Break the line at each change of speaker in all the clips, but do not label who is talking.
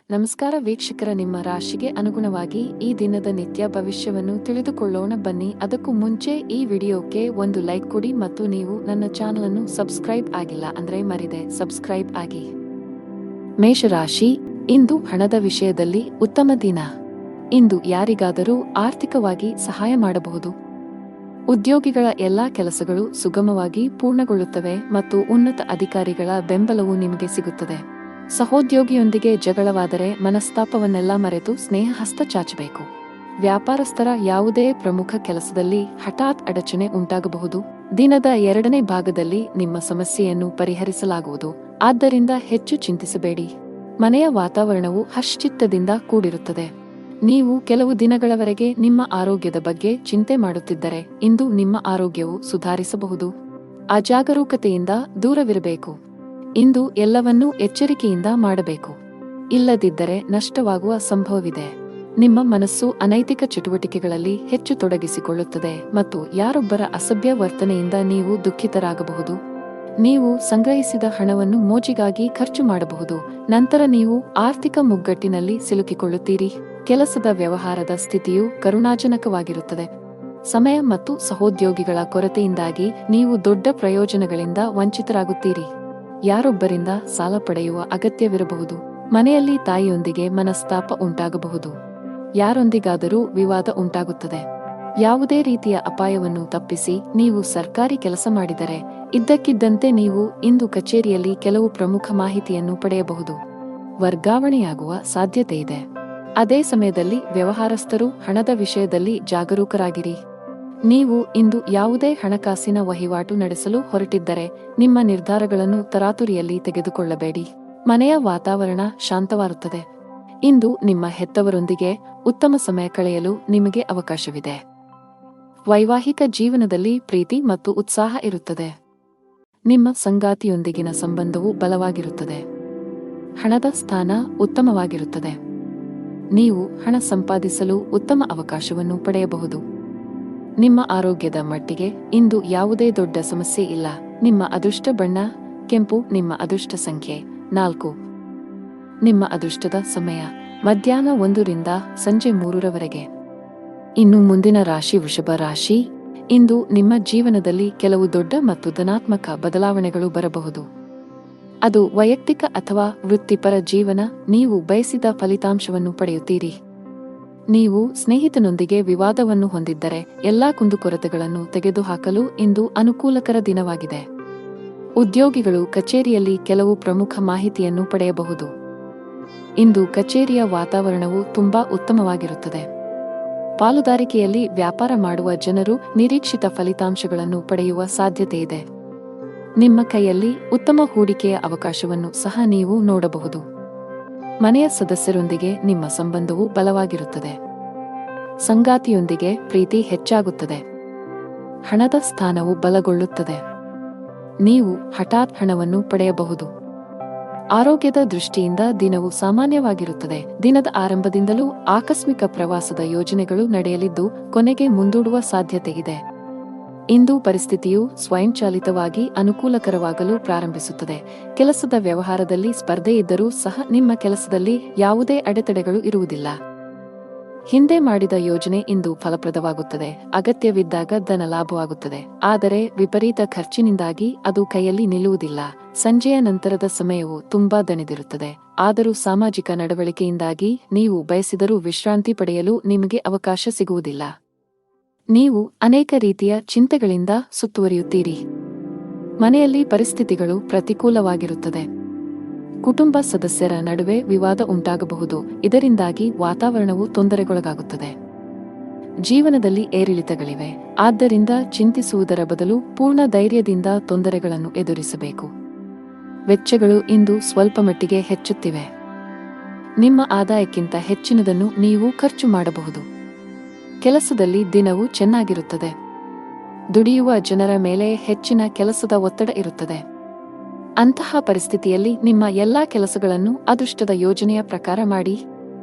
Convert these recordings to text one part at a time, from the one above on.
ನಮಸ್ಕಾರ ವೀಕ್ಷಕರ, ನಿಮ್ಮ ರಾಶಿಗೆ ಅನುಗುಣವಾಗಿ ಈ ದಿನದ ನಿತ್ಯ ಭವಿಷ್ಯವನ್ನು ತಿಳಿದುಕೊಳ್ಳೋಣ ಬನ್ನಿ. ಅದಕ್ಕೂ ಮುಂಚೆ ಈ ವಿಡಿಯೋಕ್ಕೆ ಒಂದು ಲೈಕ್ ಕೊಡಿ ಮತ್ತು ನೀವು ನನ್ನ ಚಾನಲ್ ಅನ್ನು ಸಬ್ಸ್ಕ್ರೈಬ್ ಆಗಿಲ್ಲ ಅಂದ್ರೆ ಮರಿದೆ ಸಬ್ಸ್ಕ್ರೈಬ್ ಆಗಿ. ಮೇಷರಾಶಿ, ಇಂದು ಹಣದ ವಿಷಯದಲ್ಲಿ ಉತ್ತಮ ದಿನ. ಇಂದು ಯಾರಿಗಾದರೂ ಆರ್ಥಿಕವಾಗಿ ಸಹಾಯ ಮಾಡಬಹುದು. ಉದ್ಯೋಗಿಗಳ ಎಲ್ಲಾ ಕೆಲಸಗಳು ಸುಗಮವಾಗಿ ಪೂರ್ಣಗೊಳ್ಳುತ್ತವೆ ಮತ್ತು ಉನ್ನತ ಅಧಿಕಾರಿಗಳ ಬೆಂಬಲವು ನಿಮಗೆ ಸಿಗುತ್ತದೆ. ಸಹೋದ್ಯೋಗಿಯೊಂದಿಗೆ ಜಗಳವಾದರೆ ಮನಸ್ತಾಪವನ್ನೆಲ್ಲ ಮರೆತು ಸ್ನೇಹ ಹಸ್ತ ಚಾಚಬೇಕು. ವ್ಯಾಪಾರಸ್ಥರ ಯಾವುದೇ ಪ್ರಮುಖ ಕೆಲಸದಲ್ಲಿ ಹಠಾತ್ ಅಡಚಣೆ ಉಂಟಾಗಬಹುದು. ದಿನದ ಎರಡನೇ ಭಾಗದಲ್ಲಿ ನಿಮ್ಮ ಸಮಸ್ಯೆಯನ್ನು ಪರಿಹರಿಸಲಾಗುವುದು, ಆದ್ದರಿಂದ ಹೆಚ್ಚು ಚಿಂತಿಸಬೇಡಿ. ಮನೆಯ ವಾತಾವರಣವು ಹರ್ಷಚಿತ್ತದಿಂದ ಕೂಡಿರುತ್ತದೆ. ನೀವು ಕೆಲವು ದಿನಗಳವರೆಗೆ ನಿಮ್ಮ ಆರೋಗ್ಯದ ಬಗ್ಗೆ ಚಿಂತೆ ಮಾಡುತ್ತಿದ್ದರೆ ಇಂದು ನಿಮ್ಮ ಆರೋಗ್ಯವು ಸುಧಾರಿಸಬಹುದು. ಅಜಾಗರೂಕತೆಯಿಂದ ದೂರವಿರಬೇಕು. ಇಂದು ಎಲ್ಲವನ್ನೂ ಎಚ್ಚರಿಕೆಯಿಂದ ಮಾಡಬೇಕು, ಇಲ್ಲದಿದ್ದರೆ ನಷ್ಟವಾಗುವ ಸಂಭವವಿದೆ. ನಿಮ್ಮ ಮನಸ್ಸು ಅನೈತಿಕ ಚಟುವಟಿಕೆಗಳಲ್ಲಿ ಹೆಚ್ಚು ತೊಡಗಿಸಿಕೊಳ್ಳುತ್ತದೆ ಮತ್ತು ಯಾರೊಬ್ಬರ ಅಸಭ್ಯ ವರ್ತನೆಯಿಂದ ನೀವು ದುಃಖಿತರಾಗಬಹುದು. ನೀವು ಸಂಗ್ರಹಿಸಿದ ಹಣವನ್ನು ಮೋಜಿಗಾಗಿ ಖರ್ಚು ಮಾಡಬಹುದು, ನಂತರ ನೀವು ಆರ್ಥಿಕ ಮುಗ್ಗಟ್ಟಿನಲ್ಲಿ ಸಿಲುಕಿಕೊಳ್ಳುತ್ತೀರಿ. ಕೆಲಸದ ವ್ಯವಹಾರದ ಸ್ಥಿತಿಯು ಕರುಣಾಜನಕವಾಗಿರುತ್ತದೆ. ಸಮಯ ಮತ್ತು ಸಹೋದ್ಯೋಗಿಗಳ ಕೊರತೆಯಿಂದಾಗಿ ನೀವು ದೊಡ್ಡ ಪ್ರಯೋಜನಗಳಿಂದ ವಂಚಿತರಾಗುತ್ತೀರಿ. ಯಾರೊಬ್ಬರಿಂದ ಸಾಲ ಪಡೆಯುವ ಅಗತ್ಯವಿರಬಹುದು. ಮನೆಯಲ್ಲಿ ತಾಯಿಯೊಂದಿಗೆ ಮನಸ್ತಾಪ ಉಂಟಾಗಬಹುದು. ಯಾರೊಂದಿಗಾದರೂ ವಿವಾದ ಉಂಟಾಗುತ್ತದೆ. ಯಾವುದೇ ರೀತಿಯ ಅಪಾಯವನ್ನು ತಪ್ಪಿಸಿ ನೀವು ಸರ್ಕಾರಿ ಕೆಲಸ ಮಾಡಿದರೆ ಇದ್ದಕ್ಕಿದ್ದಂತೆ ನೀವು ಇಂದು ಕಚೇರಿಯಲ್ಲಿ ಕೆಲವು ಪ್ರಮುಖ ಮಾಹಿತಿಯನ್ನು ಪಡೆಯಬಹುದು. ವರ್ಗಾವಣೆಯಾಗುವ ಸಾಧ್ಯತೆಯಿದೆ. ಅದೇ ಸಮಯದಲ್ಲಿ ವ್ಯವಹಾರಸ್ಥರು ಹಣದ ವಿಷಯದಲ್ಲಿ ಜಾಗರೂಕರಾಗಿರಿ. ನೀವು ಇಂದು ಯಾವುದೇ ಹಣಕಾಸಿನ ವಹಿವಾಟು ನಡೆಸಲು ಹೊರಟಿದ್ದರೆ ನಿಮ್ಮ ನಿರ್ಧಾರಗಳನ್ನು ತರಾತುರಿಯಲ್ಲಿ ತೆಗೆದುಕೊಳ್ಳಬೇಡಿ. ಮನೆಯ ವಾತಾವರಣ ಶಾಂತವಾಗುತ್ತದೆ. ಇಂದು ನಿಮ್ಮ ಹೆತ್ತವರೊಂದಿಗೆ ಉತ್ತಮ ಸಮಯ ಕಳೆಯಲು ನಿಮಗೆ ಅವಕಾಶವಿದೆ. ವೈವಾಹಿಕ ಜೀವನದಲ್ಲಿ ಪ್ರೀತಿ ಮತ್ತು ಉತ್ಸಾಹ ಇರುತ್ತದೆ. ನಿಮ್ಮ ಸಂಗಾತಿಯೊಂದಿಗಿನ ಸಂಬಂಧವು ಬಲವಾಗಿರುತ್ತದೆ. ಹಣದ ಸ್ಥಾನ ಉತ್ತಮವಾಗಿರುತ್ತದೆ. ನೀವು ಹಣ ಸಂಪಾದಿಸಲು ಉತ್ತಮ ಅವಕಾಶವನ್ನು ಪಡೆಯಬಹುದು. ನಿಮ್ಮ ಆರೋಗ್ಯದ ಮಟ್ಟಿಗೆ ಇಂದು ಯಾವುದೇ ದೊಡ್ಡ ಸಮಸ್ಯೆ ಇಲ್ಲ. ನಿಮ್ಮ ಅದೃಷ್ಟ ಬಣ್ಣ ಕೆಂಪು. ನಿಮ್ಮ ಅದೃಷ್ಟ ಸಂಖ್ಯೆ 4. ನಿಮ್ಮ ಅದೃಷ್ಟದ ಸಮಯ ಮಧ್ಯಾಹ್ನ 1 ರಿಂದ ಸಂಜೆ 3 ಇನ್ನು ಮುಂದಿನ ರಾಶಿ ವೃಷಭ ರಾಶಿ. ಇಂದು ನಿಮ್ಮ ಜೀವನದಲ್ಲಿ ಕೆಲವು ದೊಡ್ಡ ಮತ್ತು ಧನಾತ್ಮಕ ಬದಲಾವಣೆಗಳು ಬರಬಹುದು. ಅದು ವೈಯಕ್ತಿಕ ಅಥವಾ ವೃತ್ತಿಪರ ಜೀವನ. ನೀವು ಬಯಸಿದ ಫಲಿತಾಂಶವನ್ನು ಪಡೆಯುತ್ತೀರಿ. ನೀವು ಸ್ನೇಹಿತನೊಂದಿಗೆ ವಿವಾದವನ್ನು ಹೊಂದಿದ್ದರೆ ಎಲ್ಲಾ ಕುಂದುಕೊರತೆಗಳನ್ನು ತೆಗೆದುಹಾಕಲು ಇಂದು ಅನುಕೂಲಕರ ದಿನವಾಗಿದೆ. ಉದ್ಯೋಗಿಗಳು ಕಚೇರಿಯಲ್ಲಿ ಕೆಲವು ಪ್ರಮುಖ ಮಾಹಿತಿಯನ್ನು ಪಡೆಯಬಹುದು. ಇಂದು ಕಚೇರಿಯ ವಾತಾವರಣವು ತುಂಬಾ ಉತ್ತಮವಾಗಿರುತ್ತದೆ. ಪಾಲುದಾರಿಕೆಯಲ್ಲಿ ವ್ಯಾಪಾರ ಮಾಡುವ ಜನರು ನಿರೀಕ್ಷಿತ ಫಲಿತಾಂಶಗಳನ್ನು ಪಡೆಯುವ ಸಾಧ್ಯತೆಯಿದೆ. ನಿಮ್ಮ ಕೈಯಲ್ಲಿ ಉತ್ತಮ ಹೂಡಿಕೆಯ ಅವಕಾಶವನ್ನು ಸಹ ನೀವು ನೋಡಬಹುದು. ಮನೆಯ ಸದಸ್ಯರೊಂದಿಗೆ ನಿಮ್ಮ ಸಂಬಂಧವು ಬಲವಾಗಿರುತ್ತದೆ. ಸಂಗಾತಿಯೊಂದಿಗೆ ಪ್ರೀತಿ ಹೆಚ್ಚಾಗುತ್ತದೆ. ಹಣದ ಸ್ಥಾನವು ಬಲಗೊಳ್ಳುತ್ತದೆ. ನೀವು ಹಠಾತ್ ಹಣವನ್ನು ಪಡೆಯಬಹುದು. ಆರೋಗ್ಯದ ದೃಷ್ಟಿಯಿಂದ ದಿನವು ಸಾಮಾನ್ಯವಾಗಿರುತ್ತದೆ. ದಿನದ ಆರಂಭದಿಂದಲೂ ಆಕಸ್ಮಿಕ ಪ್ರವಾಸದ ಯೋಜನೆಗಳು ನಡೆಯಲಿದ್ದು ಕೊನೆಗೆ ಮುಂದೂಡುವ ಸಾಧ್ಯತೆಯಿದೆ. ಇಂದು ಪರಿಸ್ಥಿತಿಯು ಸ್ವಯಂಚಾಲಿತವಾಗಿ ಅನುಕೂಲಕರವಾಗಲು ಪ್ರಾರಂಭಿಸುತ್ತದೆ. ಕೆಲಸದ ವ್ಯವಹಾರದಲ್ಲಿ ಸ್ಪರ್ಧೆ ಇದ್ದರೂ ಸಹ ನಿಮ್ಮ ಕೆಲಸದಲ್ಲಿ ಯಾವುದೇ ಅಡೆತಡೆಗಳು ಇರುವುದಿಲ್ಲ. ಹಿಂದೆ ಮಾಡಿದ ಯೋಜನೆ ಇಂದು ಫಲಪ್ರದವಾಗುತ್ತದೆ. ಅಗತ್ಯವಿದ್ದಾಗ ಧನ ಲಾಭವಾಗುತ್ತದೆ, ಆದರೆ ವಿಪರೀತ ಖರ್ಚಿನಿಂದಾಗಿ ಅದು ಕೈಯಲ್ಲಿ ನಿಲ್ಲುವುದಿಲ್ಲ. ಸಂಜೆಯ ನಂತರದ ಸಮಯವು ತುಂಬಾ ದಣಿದಿರುತ್ತದೆ, ಆದರೂ ಸಾಮಾಜಿಕ ನಡವಳಿಕೆಯಿಂದಾಗಿ ನೀವು ಬಯಸಿದರೂ ವಿಶ್ರಾಂತಿ ಪಡೆಯಲು ನಿಮಗೆ ಅವಕಾಶ ಸಿಗುವುದಿಲ್ಲ. ನೀವು ಅನೇಕ ರೀತಿಯ ಚಿಂತೆಗಳಿಂದ ಸುತ್ತುವರಿಯುತ್ತೀರಿ. ಮನೆಯಲ್ಲಿ ಪರಿಸ್ಥಿತಿಗಳು ಪ್ರತಿಕೂಲವಾಗಿರುತ್ತದೆ. ಕುಟುಂಬ ಸದಸ್ಯರ ನಡುವೆ ವಿವಾದ ಉಂಟಾಗಬಹುದು, ಇದರಿಂದಾಗಿ ವಾತಾವರಣವು ತೊಂದರೆಗೊಳಗಾಗುತ್ತದೆ. ಜೀವನದಲ್ಲಿ ಏರಿಳಿತಗಳಿವೆ, ಆದ್ದರಿಂದ ಚಿಂತಿಸುವುದರ ಬದಲು ಪೂರ್ಣ ಧೈರ್ಯದಿಂದ ತೊಂದರೆಗಳನ್ನು ಎದುರಿಸಬೇಕು. ವೆಚ್ಚಗಳು ಇಂದು ಸ್ವಲ್ಪ ಮಟ್ಟಿಗೆ ಹೆಚ್ಚುತ್ತಿವೆ. ನಿಮ್ಮ ಆದಾಯಕ್ಕಿಂತ ಹೆಚ್ಚಿನದನ್ನು ನೀವು ಖರ್ಚು ಮಾಡಬಹುದು. ಕೆಲಸದಲ್ಲಿ ದಿನವು ಚೆನ್ನಾಗಿರುತ್ತದೆ. ದುಡಿಯುವ ಜನರ ಮೇಲೆ ಹೆಚ್ಚಿನ ಕೆಲಸದ ಒತ್ತಡ ಇರುತ್ತದೆ. ಅಂತಹ ಪರಿಸ್ಥಿತಿಯಲ್ಲಿ ನಿಮ್ಮ ಎಲ್ಲಾ ಕೆಲಸಗಳನ್ನು ಅದೃಷ್ಟದ ಯೋಜನೆಯ ಪ್ರಕಾರ ಮಾಡಿ.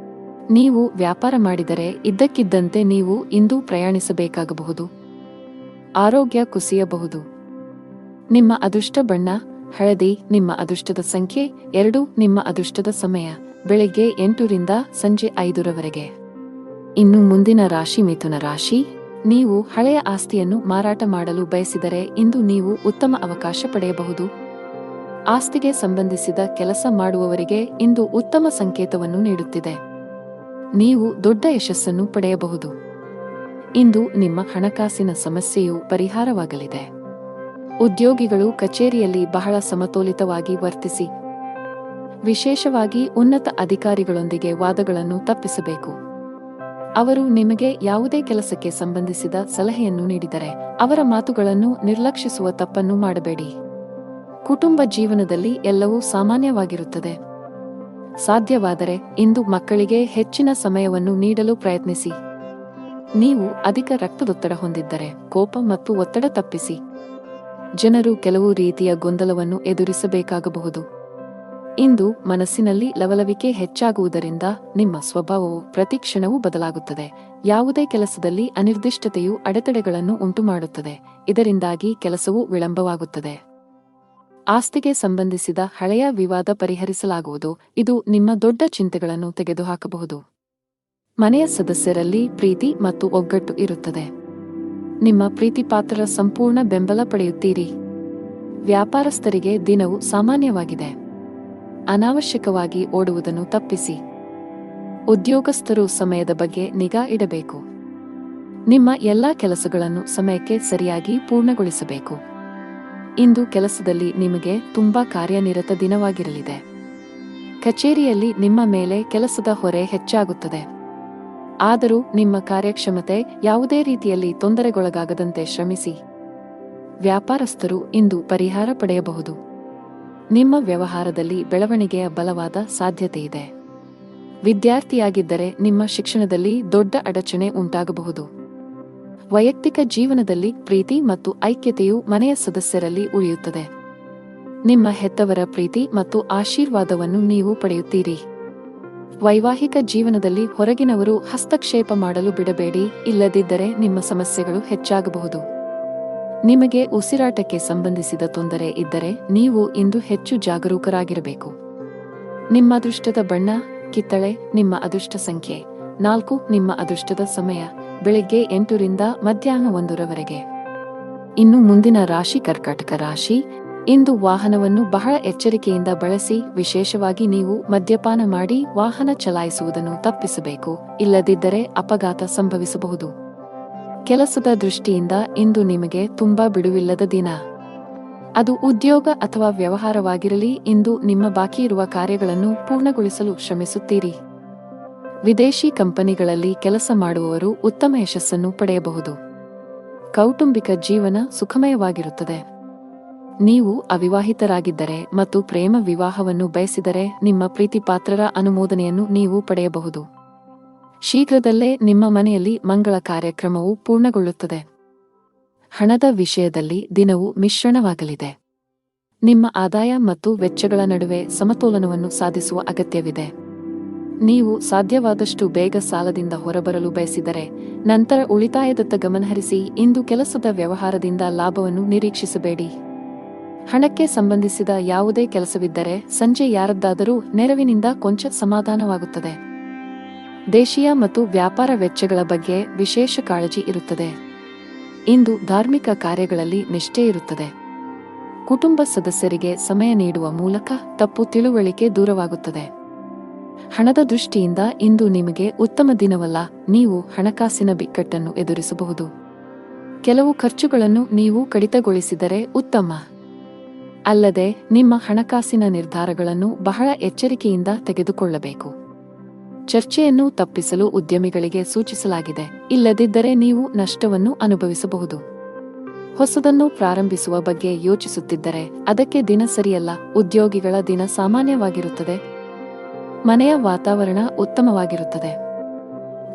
ನೀವು ವ್ಯಾಪಾರ ಮಾಡಿದರೆ ಇದ್ದಕ್ಕಿದ್ದಂತೆ ನೀವು ಇಂದು ಪ್ರಯಾಣಿಸಬೇಕಾಗಬಹುದು. ಆರೋಗ್ಯ ಕುಸಿಯಬಹುದು. ನಿಮ್ಮ ಅದೃಷ್ಟ ಬಣ್ಣ ಹಳದಿ. ನಿಮ್ಮ ಅದೃಷ್ಟದ ಸಂಖ್ಯೆ 2. ನಿಮ್ಮ ಅದೃಷ್ಟದ ಸಮಯ ಬೆಳಿಗ್ಗೆ 8 ರಿಂದ ಸಂಜೆ 5 ಇನ್ನು ಮುಂದಿನ ರಾಶಿ ಮಿಥುನ ರಾಶಿ. ನೀವು ಹಳೆಯ ಆಸ್ತಿಯನ್ನು ಮಾರಾಟ ಮಾಡಲು ಬಯಸಿದರೆ ಇಂದು ನೀವು ಉತ್ತಮ ಅವಕಾಶ ಪಡೆಯಬಹುದು. ಆಸ್ತಿಗೆ ಸಂಬಂಧಿಸಿದ ಕೆಲಸ ಮಾಡುವವರಿಗೆ ಇಂದು ಉತ್ತಮ ಸಂಕೇತವನ್ನು ನೀಡುತ್ತಿದೆ. ನೀವು ದೊಡ್ಡ ಯಶಸ್ಸನ್ನು ಪಡೆಯಬಹುದು. ಇಂದು ನಿಮ್ಮ ಹಣಕಾಸಿನ ಸಮಸ್ಯೆಯು ಪರಿಹಾರವಾಗಲಿದೆ. ಉದ್ಯೋಗಿಗಳು ಕಚೇರಿಯಲ್ಲಿ ಬಹಳ ಸಮತೋಲಿತವಾಗಿ ವರ್ತಿಸಿ. ವಿಶೇಷವಾಗಿ ಉನ್ನತ ಅಧಿಕಾರಿಗಳೊಂದಿಗೆ ವಾದಗಳನ್ನು ತಪ್ಪಿಸಬೇಕು. ಅವರು ನಿಮಗೆ ಯಾವುದೇ ಕೆಲಸಕ್ಕೆ ಸಂಬಂಧಿಸಿದ ಸಲಹೆಯನ್ನು ನೀಡಿದರೆ ಅವರ ಮಾತುಗಳನ್ನು ನಿರ್ಲಕ್ಷಿಸುವ ತಪ್ಪನ್ನು ಮಾಡಬೇಡಿ. ಕುಟುಂಬ ಜೀವನದಲ್ಲಿ ಎಲ್ಲವೂ ಸಾಮಾನ್ಯವಾಗಿರುತ್ತದೆ. ಸಾಧ್ಯವಾದರೆ ಇಂದು ಮಕ್ಕಳಿಗೆ ಹೆಚ್ಚಿನ ಸಮಯವನ್ನು ನೀಡಲು ಪ್ರಯತ್ನಿಸಿ. ನೀವು ಅಧಿಕ ರಕ್ತದೊತ್ತಡ ಹೊಂದಿದ್ದರೆ ಕೋಪ ಮತ್ತು ಒತ್ತಡ ತಪ್ಪಿಸಿ. ಜನರು ಕೆಲವು ರೀತಿಯ ಗೊಂದಲವನ್ನು ಎದುರಿಸಬೇಕಾಗಬಹುದು. ಇಂದು ಮನಸ್ಸಿನಲ್ಲಿ ಲವಲವಿಕೆ ಹೆಚ್ಚಾಗುವುದರಿಂದ ನಿಮ್ಮ ಸ್ವಭಾವವು ಪ್ರತಿಕ್ಷಣವೂ ಬದಲಾಗುತ್ತದೆ. ಯಾವುದೇ ಕೆಲಸದಲ್ಲಿ ಅನಿರ್ದಿಷ್ಟತೆಯು ಅಡೆತಡೆಗಳನ್ನು ಉಂಟುಮಾಡುತ್ತದೆ. ಇದರಿಂದಾಗಿ ಕೆಲಸವು ವಿಳಂಬವಾಗುತ್ತದೆ. ಆಸ್ತಿಗೆ ಸಂಬಂಧಿಸಿದ ಹಳೆಯ ವಿವಾದ ಪರಿಹರಿಸಲಾಗುವುದು. ಇದು ನಿಮ್ಮ ದೊಡ್ಡ ಚಿಂತೆಗಳನ್ನು ತೆಗೆದುಹಾಕಬಹುದು. ಮನೆಯ ಸದಸ್ಯರಲ್ಲಿ ಪ್ರೀತಿ ಮತ್ತು ಒಗ್ಗಟ್ಟು ಇರುತ್ತದೆ. ನಿಮ್ಮ ಪ್ರೀತಿಪಾತ್ರರ ಸಂಪೂರ್ಣ ಬೆಂಬಲ ಪಡೆಯುತ್ತೀರಿ. ವ್ಯಾಪಾರಸ್ಥರಿಗೆ ದಿನವು ಸಾಮಾನ್ಯವಾಗಿದೆ. ಅನಾವಶ್ಯಕವಾಗಿ ಓಡುವುದನ್ನು ತಪ್ಪಿಸಿ. ಉದ್ಯೋಗಸ್ಥರು ಸಮಯದ ಬಗ್ಗೆ ನಿಗಾ ಇಡಬೇಕು. ನಿಮ್ಮ ಎಲ್ಲಾ ಕೆಲಸಗಳನ್ನು ಸಮಯಕ್ಕೆ ಸರಿಯಾಗಿ ಪೂರ್ಣಗೊಳಿಸಬೇಕು. ಇಂದು ಕೆಲಸದಲ್ಲಿ ನಿಮಗೆ ತುಂಬಾ ಕಾರ್ಯನಿರತ ದಿನವಾಗಿರಲಿದೆ. ಕಚೇರಿಯಲ್ಲಿ ನಿಮ್ಮ ಮೇಲೆ ಕೆಲಸದ ಹೊರೆ ಹೆಚ್ಚಾಗುತ್ತದೆ. ಆದರೂ ನಿಮ್ಮ ಕಾರ್ಯಕ್ಷಮತೆ ಯಾವುದೇ ರೀತಿಯಲ್ಲಿ ತೊಂದರೆಗೊಳಗಾಗದಂತೆ ಶ್ರಮಿಸಿ. ವ್ಯಾಪಾರಸ್ಥರು ಇಂದು ಪರಿಹಾರ ಪಡೆಯಬಹುದು. ನಿಮ್ಮ ವ್ಯವಹಾರದಲ್ಲಿ ಬೆಳವಣಿಗೆಯ ಬಲವಾದ ಸಾಧ್ಯತೆಯಿದೆ. ವಿದ್ಯಾರ್ಥಿಯಾಗಿದ್ದರೆ ನಿಮ್ಮ ಶಿಕ್ಷಣದಲ್ಲಿ ದೊಡ್ಡ ಅಡಚಣೆ ಉಂಟಾಗಬಹುದು. ವೈಯಕ್ತಿಕ ಜೀವನದಲ್ಲಿ ಪ್ರೀತಿ ಮತ್ತು ಐಕ್ಯತೆಯು ಮನೆಯ ಸದಸ್ಯರಲ್ಲಿ ಉಳಿಯುತ್ತದೆ. ನಿಮ್ಮ ಹೆತ್ತವರ ಪ್ರೀತಿ ಮತ್ತು ಆಶೀರ್ವಾದವನ್ನು ನೀವು ಪಡೆಯುತ್ತೀರಿ. ವೈವಾಹಿಕ ಜೀವನದಲ್ಲಿ ಹೊರಗಿನವರು ಹಸ್ತಕ್ಷೇಪ ಮಾಡಲು ಬಿಡಬೇಡಿ, ಇಲ್ಲದಿದ್ದರೆ ನಿಮ್ಮ ಸಮಸ್ಯೆಗಳು ಹೆಚ್ಚಾಗಬಹುದು. ನಿಮಗೆ ಉಸಿರಾಟಕ್ಕೆ ಸಂಬಂಧಿಸಿದ ತೊಂದರೆ ಇದ್ದರೆ ನೀವು ಇಂದು ಹೆಚ್ಚು ಜಾಗರೂಕರಾಗಿರಬೇಕು. ನಿಮ್ಮ ಅದೃಷ್ಟದ ಬಣ್ಣ ಕಿತ್ತಳೆ. ನಿಮ್ಮ ಅದೃಷ್ಟ ಸಂಖ್ಯೆ 4. ನಿಮ್ಮ ಅದೃಷ್ಟದ ಸಮಯ ಬೆಳಿಗ್ಗೆ 8 ರಿಂದ ಮಧ್ಯಾಹ್ನ 1 ಇನ್ನು ಮುಂದಿನ ರಾಶಿ ಕರ್ಕಾಟಕ ರಾಶಿ. ಇಂದು ವಾಹನವನ್ನು ಬಹಳ ಎಚ್ಚರಿಕೆಯಿಂದ ಬಳಸಿ. ವಿಶೇಷವಾಗಿ ನೀವು ಮದ್ಯಪಾನ ಮಾಡಿ ವಾಹನ ಚಲಾಯಿಸುವುದನ್ನು ತಪ್ಪಿಸಬೇಕು, ಇಲ್ಲದಿದ್ದರೆ ಅಪಘಾತ ಸಂಭವಿಸಬಹುದು. ಕೆಲಸದ ದೃಷ್ಟಿಯಿಂದ ಇಂದು ನಿಮಗೆ ತುಂಬಾ ಬಿಡುವಿಲ್ಲದ ದಿನ. ಅದು ಉದ್ಯೋಗ ಅಥವಾ ವ್ಯವಹಾರವಾಗಿರಲಿ, ಇಂದು ನಿಮ್ಮ ಬಾಕಿ ಇರುವ ಕಾರ್ಯಗಳನ್ನು ಪೂರ್ಣಗೊಳಿಸಲು ಶ್ರಮಿಸುತ್ತೀರಿ. ವಿದೇಶಿ ಕಂಪನಿಗಳಲ್ಲಿ ಕೆಲಸ ಮಾಡುವವರು ಉತ್ತಮ ಯಶಸ್ಸನ್ನು ಪಡೆಯಬಹುದು. ಕೌಟುಂಬಿಕ ಜೀವನ ಸುಖಮಯವಾಗಿರುತ್ತದೆ. ನೀವು ಅವಿವಾಹಿತರಾಗಿದ್ದರೆ ಮತ್ತು ಪ್ರೇಮ ವಿವಾಹವನ್ನು ಬಯಸಿದರೆ ನಿಮ್ಮ ಪ್ರೀತಿಪಾತ್ರರ ಅನುಮೋದನೆಯನ್ನು ನೀವು ಪಡೆಯಬಹುದು. ಶೀಘ್ರದಲ್ಲೇ ನಿಮ್ಮ ಮನೆಯಲ್ಲಿ ಮಂಗಳ ಕಾರ್ಯಕ್ರಮವು ಪೂರ್ಣಗೊಳ್ಳುತ್ತದೆ. ಹಣದ ವಿಷಯದಲ್ಲಿ ದಿನವು ಮಿಶ್ರಣವಾಗಲಿದೆ. ನಿಮ್ಮ ಆದಾಯ ಮತ್ತು ವೆಚ್ಚಗಳ ನಡುವೆ ಸಮತೋಲನವನ್ನು ಸಾಧಿಸುವ ಅಗತ್ಯವಿದೆ. ನೀವು ಸಾಧ್ಯವಾದಷ್ಟು ಬೇಗ ಸಾಲದಿಂದ ಹೊರಬರಲು ಬಯಸಿದರೆ ನಂತರ ಉಳಿತಾಯದತ್ತ ಗಮನಹರಿಸಿ. ಇಂದು ಕೆಲಸದ ವ್ಯವಹಾರದಿಂದ ಲಾಭವನ್ನು ನಿರೀಕ್ಷಿಸಬೇಡಿ. ಹಣಕ್ಕೆ ಸಂಬಂಧಿಸಿದ ಯಾವುದೇ ಕೆಲಸವಿದ್ದರೆ ಸಂಜೆ ಯಾರದ್ದಾದರೂ ನೆರವಿನಿಂದ ಕೊಂಚ ಸಮಾಧಾನವಾಗುತ್ತದೆ. ದೇಶೀಯ ಮತ್ತು ವ್ಯಾಪಾರ ವೆಚ್ಚಗಳ ಬಗ್ಗೆ ವಿಶೇಷ ಕಾಳಜಿ ಇರುತ್ತದೆ. ಇಂದು ಧಾರ್ಮಿಕ ಕಾರ್ಯಗಳಲ್ಲಿ ನಿಷ್ಠೆ ಇರುತ್ತದೆ. ಕುಟುಂಬ ಸದಸ್ಯರಿಗೆ ಸಮಯ ನೀಡುವ ಮೂಲಕ ತಪ್ಪು ತಿಳುವಳಿಕೆ ದೂರವಾಗುತ್ತದೆ. ಹಣದ ದೃಷ್ಟಿಯಿಂದ ಇಂದು ನಿಮಗೆ ಉತ್ತಮ ದಿನವಲ್ಲ. ನೀವು ಹಣಕಾಸಿನ ಬಿಕ್ಕಟ್ಟನ್ನು ಎದುರಿಸಬಹುದು. ಕೆಲವು ಖರ್ಚುಗಳನ್ನು ನೀವು ಕಡಿತಗೊಳಿಸಿದರೆ ಉತ್ತಮ. ಅಲ್ಲದೆ ನಿಮ್ಮ ಹಣಕಾಸಿನ ನಿರ್ಧಾರಗಳನ್ನು ಬಹಳ ಎಚ್ಚರಿಕೆಯಿಂದ ತೆಗೆದುಕೊಳ್ಳಬೇಕು. ಚರ್ಚೆಯನ್ನು ತಪ್ಪಿಸಲು ಉದ್ಯಮಿಗಳಿಗೆ ಸೂಚಿಸಲಾಗಿದೆ, ಇಲ್ಲದಿದ್ದರೆ ನೀವು ನಷ್ಟವನ್ನು ಅನುಭವಿಸಬಹುದು. ಹೊಸದನ್ನು ಪ್ರಾರಂಭಿಸುವ ಬಗ್ಗೆ ಯೋಚಿಸುತ್ತಿದ್ದರೆ ಅದಕ್ಕೆ ದಿನ ಸರಿಯಲ್ಲ. ಉದ್ಯೋಗಿಗಳ ದಿನ ಸಾಮಾನ್ಯವಾಗಿರುತ್ತದೆ. ಮನೆಯ ವಾತಾವರಣ ಉತ್ತಮವಾಗಿರುತ್ತದೆ.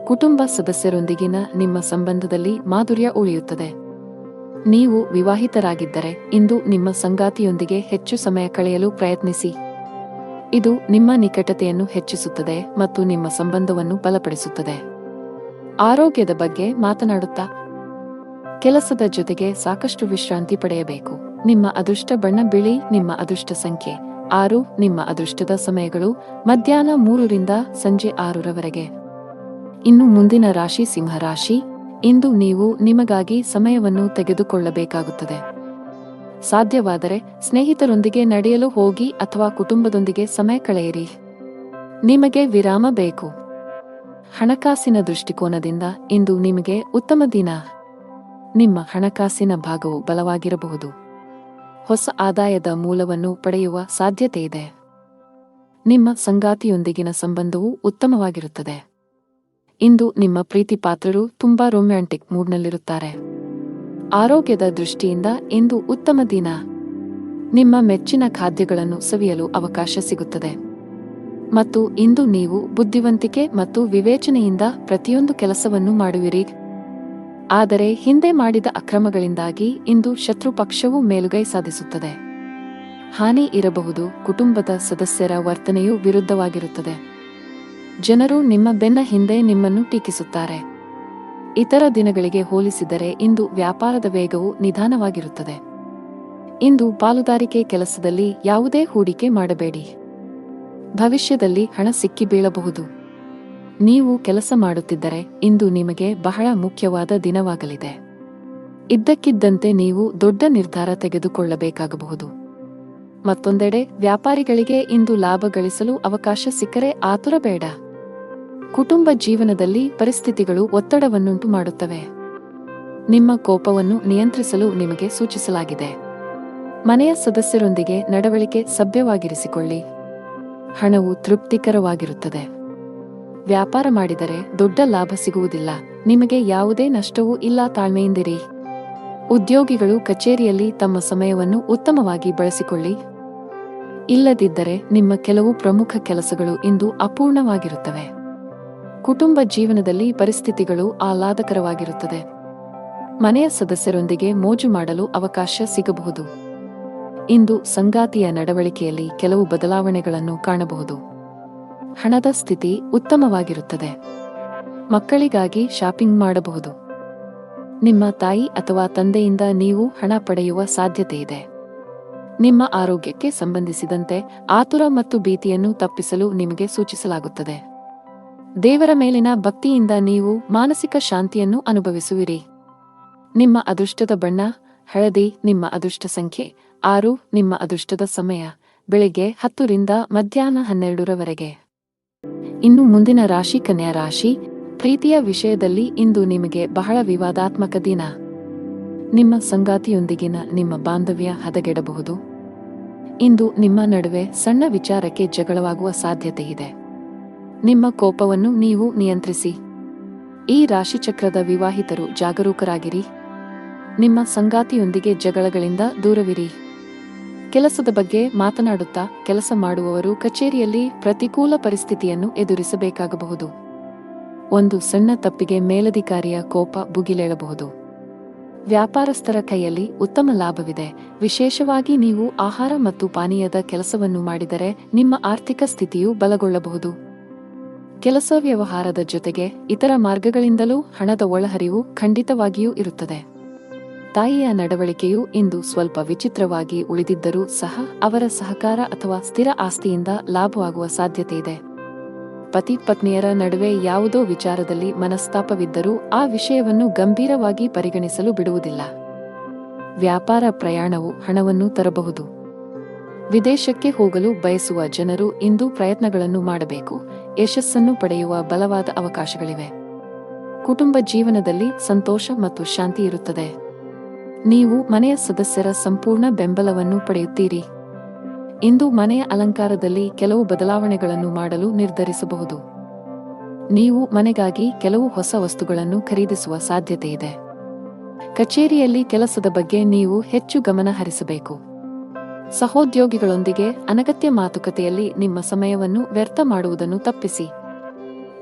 ಕುಟುಂಬ ಸದಸ್ಯರೊಂದಿಗಿನ ನಿಮ್ಮ ಸಂಬಂಧದಲ್ಲಿ ಮಾಧುರ್ಯ ಉಳಿಯುತ್ತದೆ. ನೀವು ವಿವಾಹಿತರಾಗಿದ್ದರೆ ಇಂದು ನಿಮ್ಮ ಸಂಗಾತಿಯೊಂದಿಗೆ ಹೆಚ್ಚು ಸಮಯ ಕಳೆಯಲು ಪ್ರಯತ್ನಿಸಿ. ಇದು ನಿಮ್ಮ ನಿಕಟತೆಯನ್ನು ಹೆಚ್ಚಿಸುತ್ತದೆ ಮತ್ತು ನಿಮ್ಮ ಸಂಬಂಧವನ್ನು ಬಲಪಡಿಸುತ್ತದೆ. ಆರೋಗ್ಯದ ಬಗ್ಗೆ ಮಾತನಾಡುತ್ತಾ ಕೆಲಸದ ಜೊತೆಗೆ ಸಾಕಷ್ಟು ವಿಶ್ರಾಂತಿ ಪಡೆಯಬೇಕು. ನಿಮ್ಮ ಅದೃಷ್ಟ ಬಣ್ಣ ಬಿಳಿ. ನಿಮ್ಮ ಅದೃಷ್ಟ ಸಂಖ್ಯೆ 6 ನಿಮ್ಮ ಅದೃಷ್ಟದ ಸಮಯಗಳು ಮಧ್ಯಾಹ್ನ 3ರಿಂದ ಸಂಜೆ 6ರವರೆಗೆ. ಇನ್ನು ಮುಂದಿನ ರಾಶಿ ಸಿಂಹ ರಾಶಿ. ಇಂದು ನೀವು ನಿಮಗಾಗಿ ಸಮಯವನ್ನು ತೆಗೆದುಕೊಳ್ಳಬೇಕಾಗುತ್ತದೆ. ಸಾಧ್ಯವಾದರೆ ಸ್ನೇಹಿತರೊಂದಿಗೆ ನಡೆಯಲು ಹೋಗಿ ಅಥವಾ ಕುಟುಂಬದೊಂದಿಗೆ ಸಮಯ ಕಳೆಯಿರಿ. ನಿಮಗೆ ವಿರಾಮ ಬೇಕು. ಹಣಕಾಸಿನ ದೃಷ್ಟಿಕೋನದಿಂದ ಇಂದು ನಿಮಗೆ ಉತ್ತಮ ದಿನ. ನಿಮ್ಮ ಹಣಕಾಸಿನ ಭಾಗವು ಬಲವಾಗಿರಬಹುದು. ಹೊಸ ಆದಾಯದ ಮೂಲವನ್ನು ಪಡೆಯುವ ಸಾಧ್ಯತೆಯಿದೆ. ನಿಮ್ಮ ಸಂಗಾತಿಯೊಂದಿಗಿನ ಸಂಬಂಧವು ಉತ್ತಮವಾಗಿರುತ್ತದೆ. ಇಂದು ನಿಮ್ಮ ಪ್ರೀತಿ ಪಾತ್ರರು ತುಂಬಾ ರೊಮ್ಯಾಂಟಿಕ್ ಮೂಡ್ನಲ್ಲಿರುತ್ತಾರೆ. ಆರೋಗ್ಯದ ದೃಷ್ಟಿಯಿಂದ ಇಂದು ಉತ್ತಮ ದಿನ. ನಿಮ್ಮ ಮೆಚ್ಚಿನ ಖಾದ್ಯಗಳನ್ನು ಸವಿಯಲು ಅವಕಾಶ ಸಿಗುತ್ತದೆ. ಮತ್ತು ಇಂದು ನೀವು ಬುದ್ಧಿವಂತಿಕೆ ಮತ್ತು ವಿವೇಚನೆಯಿಂದ ಪ್ರತಿಯೊಂದು ಕೆಲಸವನ್ನು ಮಾಡುವಿರಿ. ಆದರೆ ಹಿಂದೆ ಮಾಡಿದ ಅಕ್ರಮಗಳಿಂದಾಗಿ ಇಂದು ಶತ್ರು ಪಕ್ಷವು ಮೇಲುಗೈ ಸಾಧಿಸುತ್ತದೆ. ಹಾನಿ ಇರಬಹುದು. ಕುಟುಂಬದ ಸದಸ್ಯರ ವರ್ತನೆಯು ವಿರುದ್ಧವಾಗಿರುತ್ತದೆ. ಜನರು ನಿಮ್ಮ ಬೆನ್ನ ಹಿಂದೆ ನಿಮ್ಮನ್ನು ಟೀಕಿಸುತ್ತಾರೆ. ಇತರ ದಿನಗಳಿಗೆ ಹೋಲಿಸಿದರೆ ಇಂದು ವ್ಯಾಪಾರದ ವೇಗವು ನಿಧಾನವಾಗಿರುತ್ತದೆ. ಇಂದು ಪಾಲುದಾರಿಕೆ ಕೆಲಸದಲ್ಲಿ ಯಾವುದೇ ಹೂಡಿಕೆ ಮಾಡಬೇಡಿ. ಭವಿಷ್ಯದಲ್ಲಿ ಹಣ ಸಿಕ್ಕಿ ಬೀಳಬಹುದು. ನೀವು ಕೆಲಸ ಮಾಡುತ್ತಿದ್ದರೆ ಇಂದು ನಿಮಗೆ ಬಹಳ ಮುಖ್ಯವಾದ ದಿನವಾಗಲಿದೆ. ಇದ್ದಕ್ಕಿದ್ದಂತೆ ನೀವು ದೊಡ್ಡ ನಿರ್ಧಾರ ತೆಗೆದುಕೊಳ್ಳಬೇಕಾಗಬಹುದು. ಮತ್ತೊಂದೆಡೆ ವ್ಯಾಪಾರಿಗಳಿಗೆ ಇಂದು ಲಾಭ ಗಳಿಸಲು ಅವಕಾಶ ಸಿಕ್ಕರೆ ಆತುರ ಬೇಡ. ಕುಟುಂಬ ಜೀವನದಲ್ಲಿ ಪರಿಸ್ಥಿತಿಗಳು ಒತ್ತಡವನ್ನುಂಟು ಮಾಡುತ್ತವೆ. ನಿಮ್ಮ ಕೋಪವನ್ನು ನಿಯಂತ್ರಿಸಲು ನಿಮಗೆ ಸೂಚಿಸಲಾಗಿದೆ. ಮನೆಯ ಸದಸ್ಯರೊಂದಿಗೆ ನಡವಳಿಕೆ ಸಭ್ಯವಾಗಿರಿಸಿಕೊಳ್ಳಿ. ಹಣವು ತೃಪ್ತಿಕರವಾಗಿರುತ್ತದೆ. ವ್ಯಾಪಾರ ಮಾಡಿದರೆ ದೊಡ್ಡ ಲಾಭ ಸಿಗುವುದಿಲ್ಲ. ನಿಮಗೆ ಯಾವುದೇ ನಷ್ಟವೂ ಇಲ್ಲ. ತಾಳ್ಮೆಯಿಂದಿರಿ. ಉದ್ಯೋಗಿಗಳು ಕಚೇರಿಯಲ್ಲಿ ತಮ್ಮ ಸಮಯವನ್ನು ಉತ್ತಮವಾಗಿ ಬಳಸಿಕೊಳ್ಳಿ. ಇಲ್ಲದಿದ್ದರೆ ನಿಮ್ಮ ಕೆಲವು ಪ್ರಮುಖ ಕೆಲಸಗಳು ಇಂದು ಅಪೂರ್ಣವಾಗಿರುತ್ತವೆ. ಕುಟುಂಬ ಜೀವನದಲ್ಲಿ ಪರಿಸ್ಥಿತಿಗಳು ಆಹ್ಲಾದಕರವಾಗಿರುತ್ತದೆ. ಮನೆಯ ಸದಸ್ಯರೊಂದಿಗೆ ಮೋಜು ಮಾಡಲು ಅವಕಾಶ ಸಿಗಬಹುದು. ಇಂದು ಸಂಗಾತಿಯ ನಡವಳಿಕೆಯಲ್ಲಿ ಕೆಲವು ಬದಲಾವಣೆಗಳನ್ನು ಕಾಣಬಹುದು. ಹಣದ ಸ್ಥಿತಿ ಉತ್ತಮವಾಗಿರುತ್ತದೆ. ಮಕ್ಕಳಿಗಾಗಿ ಶಾಪಿಂಗ್ ಮಾಡಬಹುದು. ನಿಮ್ಮ ತಾಯಿ ಅಥವಾ ತಂದೆಯಿಂದ ನೀವು ಹಣ ಪಡೆಯುವ ಸಾಧ್ಯತೆಯಿದೆ. ನಿಮ್ಮ ಆರೋಗ್ಯಕ್ಕೆ ಸಂಬಂಧಿಸಿದಂತೆ ಆತುರ ಮತ್ತು ಭೀತಿಯನ್ನು ತಪ್ಪಿಸಲು ನಿಮಗೆ ಸೂಚಿಸಲಾಗುತ್ತದೆ. ದೇವರ ಮೇಲಿನ ಭಕ್ತಿಯಿಂದ ನೀವು ಮಾನಸಿಕ ಶಾಂತಿಯನ್ನು ಅನುಭವಿಸುವಿರಿ. ನಿಮ್ಮ ಅದೃಷ್ಟದ ಬಣ್ಣ ಹಳದಿ. ನಿಮ್ಮ ಅದೃಷ್ಟ ಸಂಖ್ಯೆ 6. ನಿಮ್ಮ ಅದೃಷ್ಟದ ಸಮಯ ಬೆಳಿಗ್ಗೆ 10ರಿಂದ ಮಧ್ಯಾಹ್ನ 12ರವರೆಗೆ. ಇನ್ನು ಮುಂದಿನ ರಾಶಿ ಕನ್ಯಾ ರಾಶಿ. ಪ್ರೀತಿಯ ವಿಷಯದಲ್ಲಿ ಇಂದು ನಿಮಗೆ ಬಹಳ ವಿವಾದಾತ್ಮಕ ದಿನ. ನಿಮ್ಮ ಸಂಗಾತಿಯೊಂದಿಗಿನ ನಿಮ್ಮ ಬಾಂಧವ್ಯ ಹದಗೆಡಬಹುದು. ಇಂದು ನಿಮ್ಮ ನಡುವೆ ಸಣ್ಣ ವಿಚಾರಕ್ಕೆ ಜಗಳವಾಗುವ ಸಾಧ್ಯತೆಯಿದೆ. ನಿಮ್ಮ ಕೋಪವನ್ನು ನೀವು ನಿಯಂತ್ರಿಸಿ. ಈ ರಾಶಿಚಕ್ರದ ವಿವಾಹಿತರು ಜಾಗರೂಕರಾಗಿರಿ. ನಿಮ್ಮ ಸಂಗಾತಿಯೊಂದಿಗೆ ಜಗಳಗಳಿಂದ ದೂರವಿರಿ. ಕೆಲಸದ ಬಗ್ಗೆ ಮಾತನಾಡುತ್ತಾ ಕೆಲಸ ಮಾಡುವವರು ಕಚೇರಿಯಲ್ಲಿ ಪ್ರತಿಕೂಲ ಪರಿಸ್ಥಿತಿಯನ್ನು ಎದುರಿಸಬೇಕಾಗಬಹುದು. ಒಂದು ಸಣ್ಣ ತಪ್ಪಿಗೆ ಮೇಲಧಿಕಾರಿಯ ಕೋಪ ಭುಗಿಲೇಳಬಹುದು. ವ್ಯಾಪಾರಸ್ಥರ ಕೈಯಲ್ಲಿ ಉತ್ತಮ ಲಾಭವಿದೆ. ವಿಶೇಷವಾಗಿ ನೀವು ಆಹಾರ ಮತ್ತು ಪಾನೀಯದ ಕೆಲಸವನ್ನು ಮಾಡಿದರೆ ನಿಮ್ಮ ಆರ್ಥಿಕ ಸ್ಥಿತಿಯು ಬಲಗೊಳ್ಳಬಹುದು. ಕೆಲಸ ವ್ಯವಹಾರದ ಜೊತೆಗೆ ಇತರ ಮಾರ್ಗಗಳಿಂದಲೂ ಹಣದ ಒಳಹರಿವು ಖಂಡಿತವಾಗಿಯೂ ಇರುತ್ತದೆ. ತಾಯಿಯ ನಡವಳಿಕೆಯು ಇಂದು ಸ್ವಲ್ಪ ವಿಚಿತ್ರವಾಗಿ ಉಳಿದಿದ್ದರೂ ಸಹ ಅವರ ಸಹಕಾರ ಅಥವಾ ಸ್ಥಿರ ಆಸ್ತಿಯಿಂದ ಲಾಭವಾಗುವ ಸಾಧ್ಯತೆಯಿದೆ. ಪತಿ ಪತ್ನಿಯರ ನಡುವೆ ಯಾವುದೋ ವಿಚಾರದಲ್ಲಿ ಮನಸ್ತಾಪವಿದ್ದರೂ ಆ ವಿಷಯವನ್ನು ಗಂಭೀರವಾಗಿ ಪರಿಗಣಿಸಲು ಬಿಡುವುದಿಲ್ಲ. ವ್ಯಾಪಾರ ಪ್ರಯಾಣವು ಹಣವನ್ನು ತರಬಹುದು. ವಿದೇಶಕ್ಕೆ ಹೋಗಲು ಬಯಸುವ ಜನರು ಇಂದು ಪ್ರಯತ್ನಗಳನ್ನು ಮಾಡಬೇಕು. ಯಶಸ್ಸನ್ನು ಪಡೆಯುವ ಬಲವಾದ ಅವಕಾಶಗಳಿವೆ. ಕುಟುಂಬ ಜೀವನದಲ್ಲಿ ಸಂತೋಷ ಮತ್ತು ಶಾಂತಿ ಇರುತ್ತದೆ. ನೀವು ಮನೆಯ ಸದಸ್ಯರ ಸಂಪೂರ್ಣ ಬೆಂಬಲವನ್ನು ಪಡೆಯುತ್ತೀರಿ. ಇಂದು ಮನೆಯ ಅಲಂಕಾರದಲ್ಲಿ ಕೆಲವು ಬದಲಾವಣೆಗಳನ್ನು ಮಾಡಲು ನಿರ್ಧರಿಸಬಹುದು. ನೀವು ಮನೆಗಾಗಿ ಕೆಲವು ಹೊಸ ವಸ್ತುಗಳನ್ನು ಖರೀದಿಸುವ ಸಾಧ್ಯತೆಯಿದೆ. ಕಚೇರಿಯಲ್ಲಿ ಕೆಲಸದ ಬಗ್ಗೆ ನೀವು ಹೆಚ್ಚು ಗಮನ ಹರಿಸಬೇಕು. ಸಹೋದ್ಯೋಗಿಗಳೊಂದಿಗೆ ಅನಗತ್ಯ ಮಾತುಕತೆಯಲ್ಲಿ ನಿಮ್ಮ ಸಮಯವನ್ನು ವ್ಯರ್ಥ ಮಾಡುವುದನ್ನು ತಪ್ಪಿಸಿ.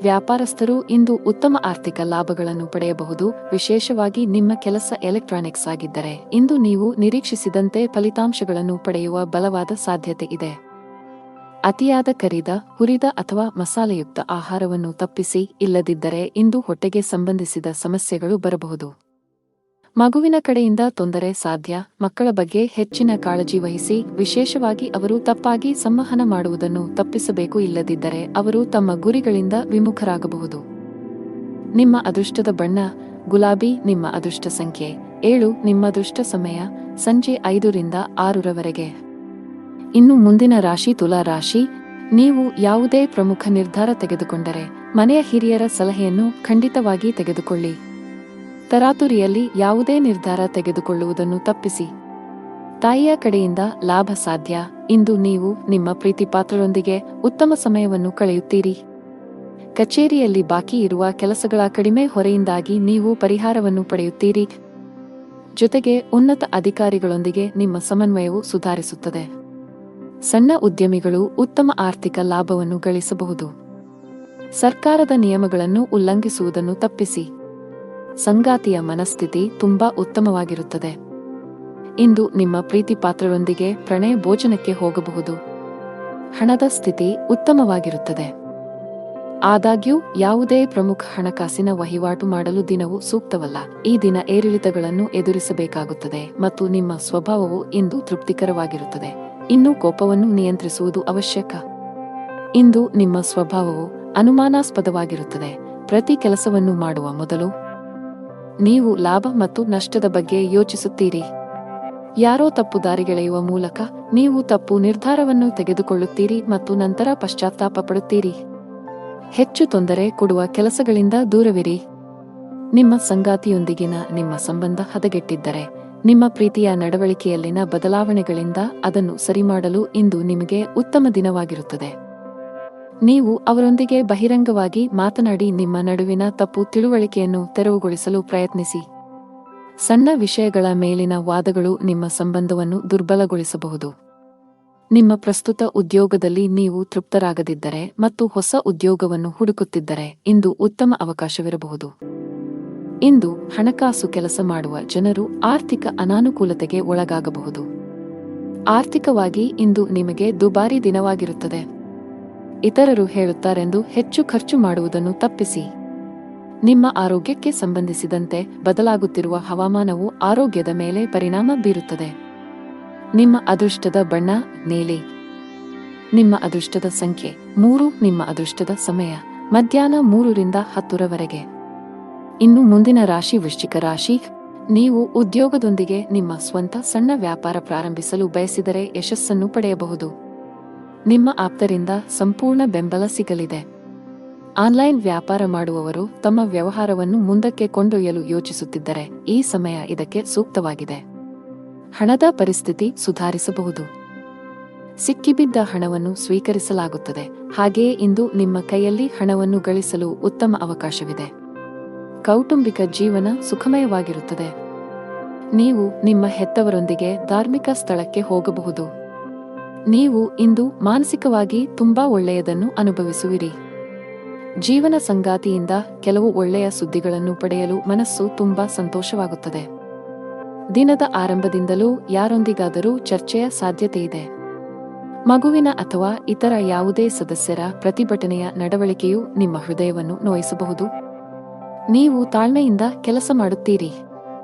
ವ್ಯಾಪಾರಸ್ಥರು ಇಂದು ಉತ್ತಮ ಆರ್ಥಿಕ ಲಾಭಗಳನ್ನು ಪಡೆಯಬಹುದು. ವಿಶೇಷವಾಗಿ ನಿಮ್ಮ ಕೆಲಸ ಎಲೆಕ್ಟ್ರಾನಿಕ್ಸ್ ಆಗಿದ್ದರೆ ಇಂದು ನೀವು ನಿರೀಕ್ಷಿಸಿದಂತೆ ಫಲಿತಾಂಶಗಳನ್ನು ಪಡೆಯುವ ಬಲವಾದ ಸಾಧ್ಯತೆ ಇದೆ. ಅತಿಯಾದ ಕರಿದ, ಹುರಿದ ಅಥವಾ ಮಸಾಲೆಯುಕ್ತ ಆಹಾರವನ್ನು ತಪ್ಪಿಸಿ. ಇಲ್ಲದಿದ್ದರೆ ಇಂದು ಹೊಟ್ಟೆಗೆ ಸಂಬಂಧಿಸಿದ ಸಮಸ್ಯೆಗಳು ಬರಬಹುದು. ಮಗುವಿನ ಕಡೆಯಿಂದ ತೊಂದರೆ ಸಾಧ್ಯ. ಮಕ್ಕಳ ಬಗ್ಗೆ ಹೆಚ್ಚಿನ ಕಾಳಜಿ ವಹಿಸಿ, ವಿಶೇಷವಾಗಿ ಅವರು ತಪ್ಪಾಗಿ ಸಂವಹನ ಮಾಡುವುದನ್ನು ತಪ್ಪಿಸಬೇಕು. ಇಲ್ಲದಿದ್ದರೆ ಅವರು ತಮ್ಮ ಗುರಿಗಳಿಂದ ವಿಮುಖರಾಗಬಹುದು. ನಿಮ್ಮ ಅದೃಷ್ಟದ ಬಣ್ಣ ಗುಲಾಬಿ. ನಿಮ್ಮ ಅದೃಷ್ಟ ಸಂಖ್ಯೆ 7. ನಿಮ್ಮ ಅದೃಷ್ಟ ಸಮಯ ಸಂಜೆ 5 ರಿಂದ 6 ರವರೆಗೆ. ಇನ್ನು ಮುಂದಿನ ರಾಶಿ ತುಲಾ ರಾಶಿ. ನೀವು ಯಾವುದೇ ಪ್ರಮುಖ ನಿರ್ಧಾರ ತೆಗೆದುಕೊಂಡರೆ ಮನೆಯ ಹಿರಿಯರ ಸಲಹೆಯನ್ನು ಖಂಡಿತವಾಗಿ ತೆಗೆದುಕೊಳ್ಳಿ. ತರಾತುರಿಯಲ್ಲಿ ಯಾವುದೇ ನಿರ್ಧಾರ ತೆಗೆದುಕೊಳ್ಳುವುದನ್ನು ತಪ್ಪಿಸಿ. ತಾಯಿಯ ಕಡೆಯಿಂದ ಲಾಭ ಸಾಧ್ಯ. ಇಂದು ನೀವು ನಿಮ್ಮ ಪ್ರೀತಿಪಾತ್ರರೊಂದಿಗೆ ಉತ್ತಮ ಸಮಯವನ್ನು ಕಳೆಯುತ್ತೀರಿ. ಕಚೇರಿಯಲ್ಲಿ ಬಾಕಿ ಇರುವ ಕೆಲಸಗಳ ಕಡಿಮೆ ಹೊರೆಯಿಂದಾಗಿ ನೀವು ಪರಿಹಾರವನ್ನು ಪಡೆಯುತ್ತೀರಿ. ಜೊತೆಗೆ ಉನ್ನತ ಅಧಿಕಾರಿಗಳೊಂದಿಗೆ ನಿಮ್ಮ ಸಮನ್ವಯವು ಸುಧಾರಿಸುತ್ತದೆ. ಸಣ್ಣ ಉದ್ಯಮಿಗಳು ಉತ್ತಮ ಆರ್ಥಿಕ ಲಾಭವನ್ನು ಗಳಿಸಬಹುದು. ಸರ್ಕಾರದ ನಿಯಮಗಳನ್ನು ಉಲ್ಲಂಘಿಸುವುದನ್ನು ತಪ್ಪಿಸಿ. ಸಂಗಾತಿಯ ಮನಸ್ಥಿತಿ ತುಂಬಾ ಉತ್ತಮವಾಗಿರುತ್ತದೆ. ಇಂದು ನಿಮ್ಮ ಪ್ರೀತಿಪಾತ್ರರೊಂದಿಗೆ ಪ್ರಣಯ ಭೋಜನಕ್ಕೆ ಹೋಗಬಹುದು. ಹಣದ ಸ್ಥಿತಿ ಉತ್ತಮವಾಗಿರುತ್ತದೆ. ಆದಾಗ್ಯೂ ಯಾವುದೇ ಪ್ರಮುಖ ಹಣಕಾಸಿನ ವಹಿವಾಟು ಮಾಡಲು ದಿನವು ಸೂಕ್ತವಲ್ಲ. ಈ ದಿನ ಏರಿಳಿತಗಳನ್ನು ಎದುರಿಸಬೇಕಾಗುತ್ತದೆ ಮತ್ತು ನಿಮ್ಮ ಸ್ವಭಾವವು ಇಂದು ತೃಪ್ತಿಕರವಾಗಿರುತ್ತದೆ. ಇನ್ನು ಕೋಪವನ್ನು ನಿಯಂತ್ರಿಸುವುದು ಅವಶ್ಯಕ. ಇಂದು ನಿಮ್ಮ ಸ್ವಭಾವವು ಅನುಮಾನಾಸ್ಪದವಾಗಿರುತ್ತದೆ. ಪ್ರತಿ ಕೆಲಸವನ್ನು ಮಾಡುವ ಮೊದಲು ನೀವು ಲಾಭ ಮತ್ತು ನಷ್ಟದ ಬಗ್ಗೆ ಯೋಚಿಸುತ್ತೀರಿ. ಯಾರೋ ತಪ್ಪು ದಾರಿಗೆಳೆಯುವ ಮೂಲಕ ನೀವು ತಪ್ಪು ನಿರ್ಧಾರವನ್ನು ತೆಗೆದುಕೊಳ್ಳುತ್ತೀರಿ ಮತ್ತು ನಂತರ ಪಶ್ಚಾತ್ತಾಪ ಪಡುತ್ತೀರಿ. ಹೆಚ್ಚು ತೊಂದರೆ ಕೊಡುವ ಕೆಲಸಗಳಿಂದ ದೂರವಿರಿ. ನಿಮ್ಮ ಸಂಗಾತಿಯೊಂದಿಗಿನ ನಿಮ್ಮ ಸಂಬಂಧ ಹದಗೆಟ್ಟಿದ್ದರೆ ನಿಮ್ಮ ಪ್ರೀತಿಯ ನಡವಳಿಕೆಯಲ್ಲಿನ ಬದಲಾವಣೆಗಳಿಂದ ಅದನ್ನು ಸರಿಮಾಡಲು ಇಂದು ನಿಮಗೆ ಉತ್ತಮ ದಿನವಾಗಿರುತ್ತದೆ. ನೀವು ಅವರೊಂದಿಗೆ ಬಹಿರಂಗವಾಗಿ ಮಾತನಾಡಿ ನಿಮ್ಮ ನಡುವಿನ ತಪ್ಪು ತಿಳುವಳಿಕೆಯನ್ನು ತೆರವುಗೊಳಿಸಲು ಪ್ರಯತ್ನಿಸಿ. ಸಣ್ಣ ವಿಷಯಗಳ ಮೇಲಿನ ವಾದಗಳು ನಿಮ್ಮ ಸಂಬಂಧವನ್ನು ದುರ್ಬಲಗೊಳಿಸಬಹುದು. ನಿಮ್ಮ ಪ್ರಸ್ತುತ ಉದ್ಯೋಗದಲ್ಲಿ ನೀವು ತೃಪ್ತರಾಗದಿದ್ದರೆ ಮತ್ತು ಹೊಸ ಉದ್ಯೋಗವನ್ನು ಹುಡುಕುತ್ತಿದ್ದರೆ ಇಂದು ಉತ್ತಮ ಅವಕಾಶವಿರಬಹುದು. ಇಂದು ಹಣಕಾಸು ಕೆಲಸ ಮಾಡುವ ಜನರು ಆರ್ಥಿಕ ಅನಾನುಕೂಲತೆಗೆ ಒಳಗಾಗಬಹುದು. ಆರ್ಥಿಕವಾಗಿ ಇಂದು ನಿಮಗೆ ದುಬಾರಿ ದಿನವಾಗಿರುತ್ತದೆ. ಇತರರು ಹೇಳುತ್ತಾರೆಂದು ಹೆಚ್ಚು ಖರ್ಚು ಮಾಡುವುದನ್ನು ತಪ್ಪಿಸಿ. ನಿಮ್ಮ ಆರೋಗ್ಯಕ್ಕೆ ಸಂಬಂಧಿಸಿದಂತೆ ಬದಲಾಗುತ್ತಿರುವ ಹವಾಮಾನವು ಆರೋಗ್ಯದ ಮೇಲೆ ಪರಿಣಾಮ ಬೀರುತ್ತದೆ. ನಿಮ್ಮ ಅದೃಷ್ಟದ ಬಣ್ಣ ನೀಲಿ. ನಿಮ್ಮ ಅದೃಷ್ಟದ ಸಂಖ್ಯೆ 3. ನಿಮ್ಮ ಅದೃಷ್ಟದ ಸಮಯ ಮಧ್ಯಾಹ್ನ 3 ರಿಂದ 10 ರವರೆಗೆ. ಇನ್ನು ಮುಂದಿನ ರಾಶಿ ವೃಶ್ಚಿಕ ರಾಶಿ. ನೀವು ಉದ್ಯೋಗದೊಂದಿಗೆ ನಿಮ್ಮ ಸ್ವಂತ ಸಣ್ಣ ವ್ಯಾಪಾರ ಪ್ರಾರಂಭಿಸಲು ಬಯಸಿದರೆ ಯಶಸ್ಸನ್ನು ಪಡೆಯಬಹುದು. ನಿಮ್ಮ ಆಪ್ತರಿಂದ ಸಂಪೂರ್ಣ ಬೆಂಬಲ ಸಿಗಲಿದೆ. ಆನ್ಲೈನ್ ವ್ಯಾಪಾರ ಮಾಡುವವರು ತಮ್ಮ ವ್ಯವಹಾರವನ್ನು ಮುಂದಕ್ಕೆ ಕೊಂಡೊಯ್ಯಲು ಯೋಚಿಸುತ್ತಿದ್ದರೆ ಈ ಸಮಯ ಇದಕ್ಕೆ ಸೂಕ್ತವಾಗಿದೆ. ಹಣದ ಪರಿಸ್ಥಿತಿ ಸುಧಾರಿಸಬಹುದು. ಸಿಕ್ಕಿಬಿದ್ದ ಹಣವನ್ನು ಸ್ವೀಕರಿಸಲಾಗುತ್ತದೆ. ಹಾಗೆಯೇ ಇಂದು ನಿಮ್ಮ ಕೈಯಲ್ಲಿ ಹಣವನ್ನು ಗಳಿಸಲು ಉತ್ತಮ ಅವಕಾಶವಿದೆ. ಕೌಟುಂಬಿಕ ಜೀವನ ಸುಖಮಯವಾಗಿರುತ್ತದೆ. ನೀವು ನಿಮ್ಮ ಹೆತ್ತವರೊಂದಿಗೆ ಧಾರ್ಮಿಕ ಸ್ಥಳಕ್ಕೆ ಹೋಗಬಹುದು. ನೀವು ಇಂದು ಮಾನಸಿಕವಾಗಿ ತುಂಬಾ ಒಳ್ಳೆಯದನ್ನು ಅನುಭವಿಸುವಿರಿ. ಜೀವನ ಸಂಗಾತಿಯಿಂದ ಕೆಲವು ಒಳ್ಳೆಯ ಸುದ್ದಿಗಳನ್ನು ಪಡೆಯಲು ಮನಸ್ಸು ತುಂಬಾ ಸಂತೋಷವಾಗುತ್ತದೆ. ದಿನದ ಆರಂಭದಿಂದಲೂ ಯಾರೊಂದಿಗಾದರೂ ಚರ್ಚೆಯ ಸಾಧ್ಯತೆಯಿದೆ. ಮಗುವಿನ ಅಥವಾ ಇತರ ಯಾವುದೇ ಸದಸ್ಯರ ಪ್ರತಿಭಟನೆಯ ನಡವಳಿಕೆಯು ನಿಮ್ಮ ಹೃದಯವನ್ನು ನೋಯಿಸಬಹುದು. ನೀವು ತಾಳ್ಮೆಯಿಂದ ಕೆಲಸ ಮಾಡುತ್ತೀರಿ.